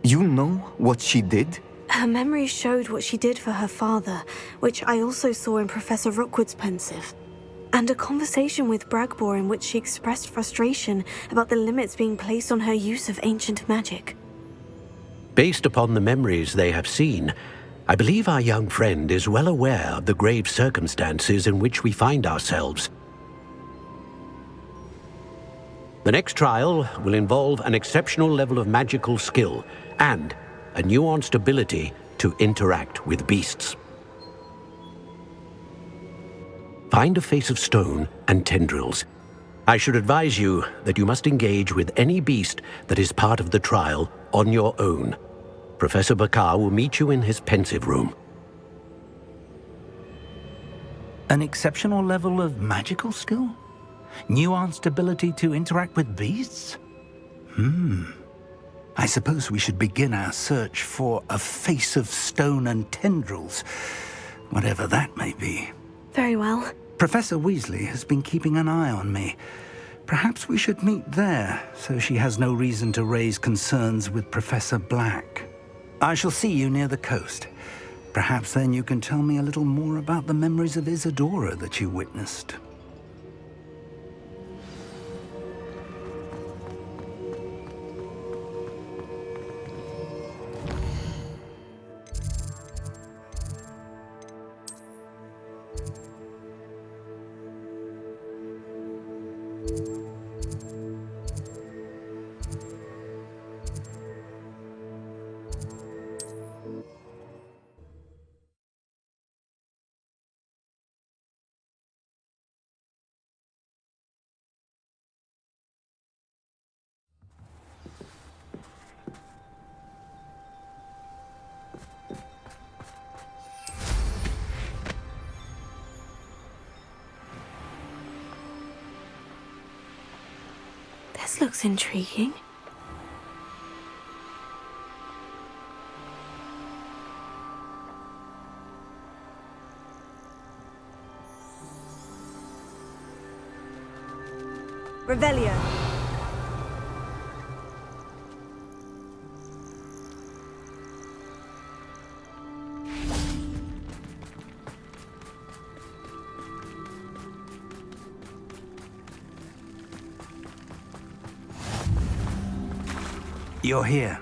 Speaker 20: You know what she did?
Speaker 1: Her memories showed what she did for her father, which I also saw in Professor Rookwood's pensive. And a conversation with Bragbor in which she expressed frustration about the limits being placed on her use of ancient magic.
Speaker 15: Based upon the memories they have seen, I believe our young friend is well aware of the grave circumstances in which we find ourselves. The next trial will involve an exceptional level of magical skill and a nuanced ability to interact with beasts. Find a face of stone and tendrils. I should advise you that you must engage with any beast that is part of the trial on your own. Professor Bakar will meet you in his pensive room.
Speaker 3: An exceptional level of magical skill? Nuanced ability to interact with beasts? I suppose we should begin our search for a face of stone and tendrils, whatever that may be.
Speaker 1: Very well.
Speaker 3: Professor Weasley has been keeping an eye on me. Perhaps we should meet there, so she has no reason to raise concerns with Professor Black. I shall see you near the coast. Perhaps then you can tell me a little more about the memories of Isadora that you witnessed.
Speaker 1: This looks intriguing. Revelio.
Speaker 3: You're here.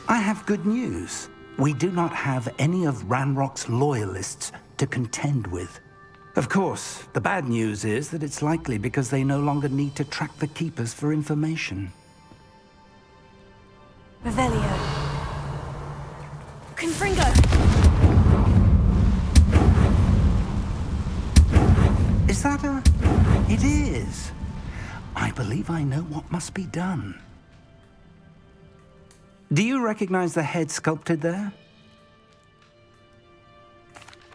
Speaker 3: I have good news. We do not have any of Ranrock's loyalists to contend with. Of course, the bad news is that it's likely because they no longer need to track the Keepers for information.
Speaker 1: Revelio. Confringo.
Speaker 3: Is that a... It is. I believe I know what must be done. Do you recognize the head sculpted there?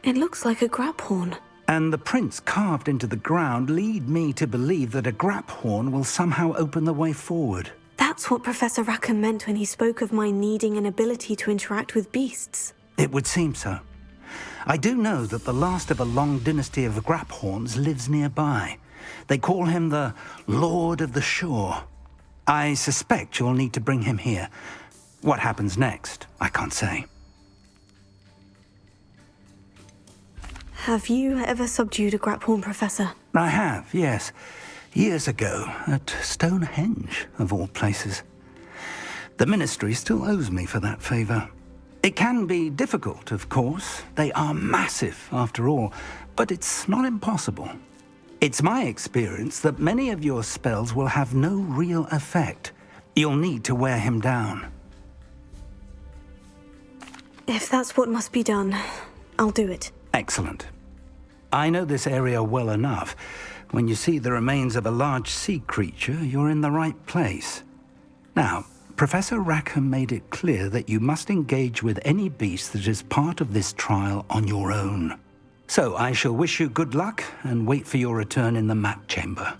Speaker 1: It looks like a grap horn.
Speaker 3: And the prints carved into the ground lead me to believe that a grap horn will somehow open the way forward.
Speaker 1: That's what Professor Rackham meant when he spoke of my needing an ability to interact with beasts.
Speaker 3: It would seem so. I do know that the last of a long dynasty of grap horns lives nearby. They call him the Lord of the Shore. I suspect you'll need to bring him here. What happens next, I can't say.
Speaker 1: Have you ever subdued a grap horn, Professor?
Speaker 3: I have, yes. Years ago, at Stonehenge, of all places. The Ministry still owes me for that favor. It can be difficult, of course. They are massive, after all, but it's not impossible. It's my experience that many of your spells will have no real effect. You'll need to wear him down.
Speaker 1: If that's what must be done, I'll do it.
Speaker 3: Excellent. I know this area well enough. When you see the remains of a large sea creature, you're in the right place. Now, Professor Rackham made it clear that you must engage with any beast that is part of this trial on your own. So I shall wish you good luck and wait for your return in the map chamber.